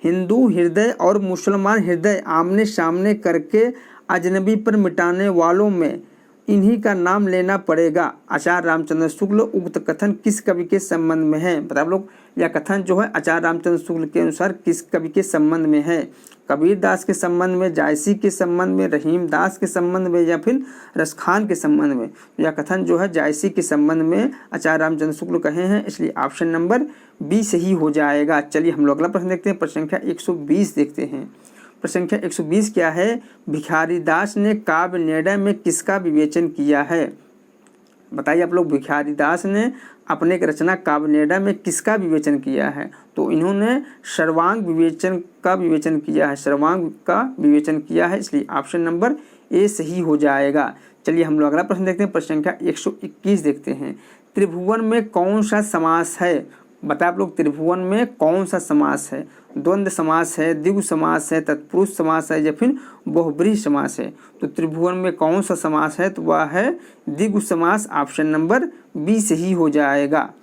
हिंदू हृदय और मुसलमान हृदय आमने सामने करके अजनबी पर मिटाने वालों में इन्हीं का नाम लेना पड़ेगा। आचार्य रामचंद्र शुक्ल। उक्त कथन किस कवि के संबंध में है? बताओ लोग, यह कथन जो है आचार्य रामचंद्र शुक्ल के अनुसार किस कवि के संबंध में है? कबीर दास के संबंध में, जायसी के संबंध में, रहीम दास के संबंध में या फिर रसखान के संबंध में? यह कथन जो है जायसी के संबंध में आचार्य रामचंद्र शुक्ल कहे हैं, इसलिए ऑप्शन नंबर बी सही हो जाएगा। चलिए हम लोग अगला प्रश्न देखते हैं, प्रश्न संख्या 120 देखते हैं। प्रश्न संख्या 120 क्या है, भिखारी दास ने काव्य निर्णय में किसका विवेचन किया है? बताइए आप लोग, भिखारी दास ने अपने रचना काव्य निर्णय में किसका विवेचन किया है? तो इन्होंने सर्वांग विवेचन का विवेचन किया है, सर्वांग का विवेचन किया है, इसलिए ऑप्शन नंबर ए सही हो जाएगा। चलिए हम लोग अगला प्रश्न देखते हैं, प्रश्न संख्या 121 देखते हैं। त्रिभुवन में कौन सा समास है? बताए आप लोग, त्रिभुवन में कौन सा समास है? द्वंद्व समास है, द्विगु समास है, तत्पुरुष समास है या फिर बहुब्रीहि समास है? तो त्रिभुवन में कौन सा समास है? तो वह है द्विगु समास। ऑप्शन नंबर बी सही हो जाएगा।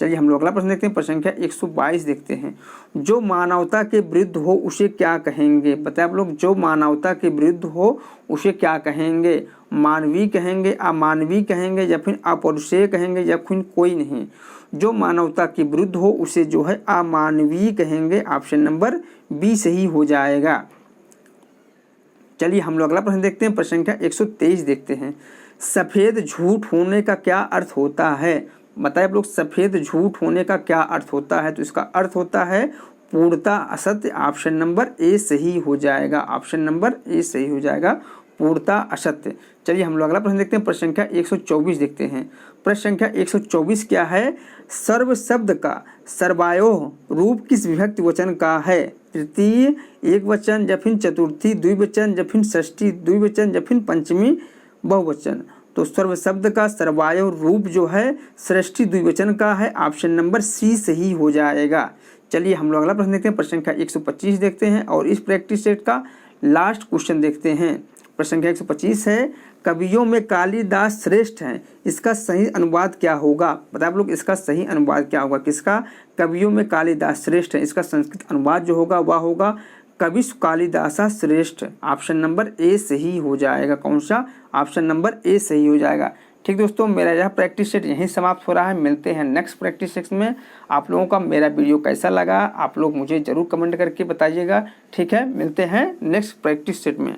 चलिए हम लोग अगला प्रश्न देखते हैं, प्रश्न संख्या 122 देखते हैं। जो मानवता के विरुद्ध हो उसे क्या कहेंगे? बताए आप लोग, जो मानवता के विरुद्ध हो उसे क्या कहेंगे? मानवीय कहेंगे, अमानवीय कहेंगे या फिर अपौरुषेय कहेंगे या फिर कोई नहीं? जो मानवता के विरुद्ध हो उसे जो है अमानवीय कहेंगे। ऑप्शन नंबर बी सही हो जाएगा। चलिए हम लोग अगला प्रश्न देखते हैं, प्रश्न संख्या 123 देखते हैं। सफेद झूठ होने का क्या अर्थ होता है? बताए आप लोग सफ़ेद झूठ होने का क्या अर्थ होता है, तो इसका अर्थ होता है पूर्णतः असत्य। ऑप्शन नंबर ए सही हो जाएगा, ऑप्शन नंबर ए सही हो जाएगा, पूर्णतः असत्य। चलिए हम लोग अगला प्रश्न देखते हैं, प्रश्न संख्या 124 देखते हैं। प्रश्न संख्या 124 क्या है, सर्व शब्द का सर्वायोह रूप किस विभक्ति वचन का है, तृतीय एक वचन या फिर चतुर्थी द्विवचन या फिर षष्ठी द्विवचन या फिर पंचमी बहुवचन। तो सर्व शब्द का सर्वायोह रूप जो है षष्ठी द्विवचन का है, ऑप्शन नंबर सी सही हो जाएगा। चलिए हम लोग अगला प्रश्न देखते हैं, प्रश्न संख्या 125 देखते हैं और इस प्रैक्टिस सेट का लास्ट क्वेश्चन देखते हैं। प्रश्न संख्या 125 है, कवियों में कालिदास श्रेष्ठ हैं, इसका सही अनुवाद क्या होगा। बताए आप लोग इसका सही अनुवाद क्या होगा, किसका, कवियों में कालिदास श्रेष्ठ है, इसका संस्कृत अनुवाद जो होगा वह होगा कविसु कालिदासा श्रेष्ठ। ऑप्शन नंबर ए सही हो जाएगा, कौन सा, ऑप्शन नंबर ए सही हो जाएगा। ठीक दोस्तों, मेरा यह प्रैक्टिस सेट यहीं समाप्त हो रहा है। मिलते हैं नेक्स्ट प्रैक्टिस सेट में। आप लोगों का मेरा वीडियो कैसा लगा आप लोग मुझे ज़रूर कमेंट करके बताइएगा। ठीक है, मिलते हैं नेक्स्ट प्रैक्टिस सेट में।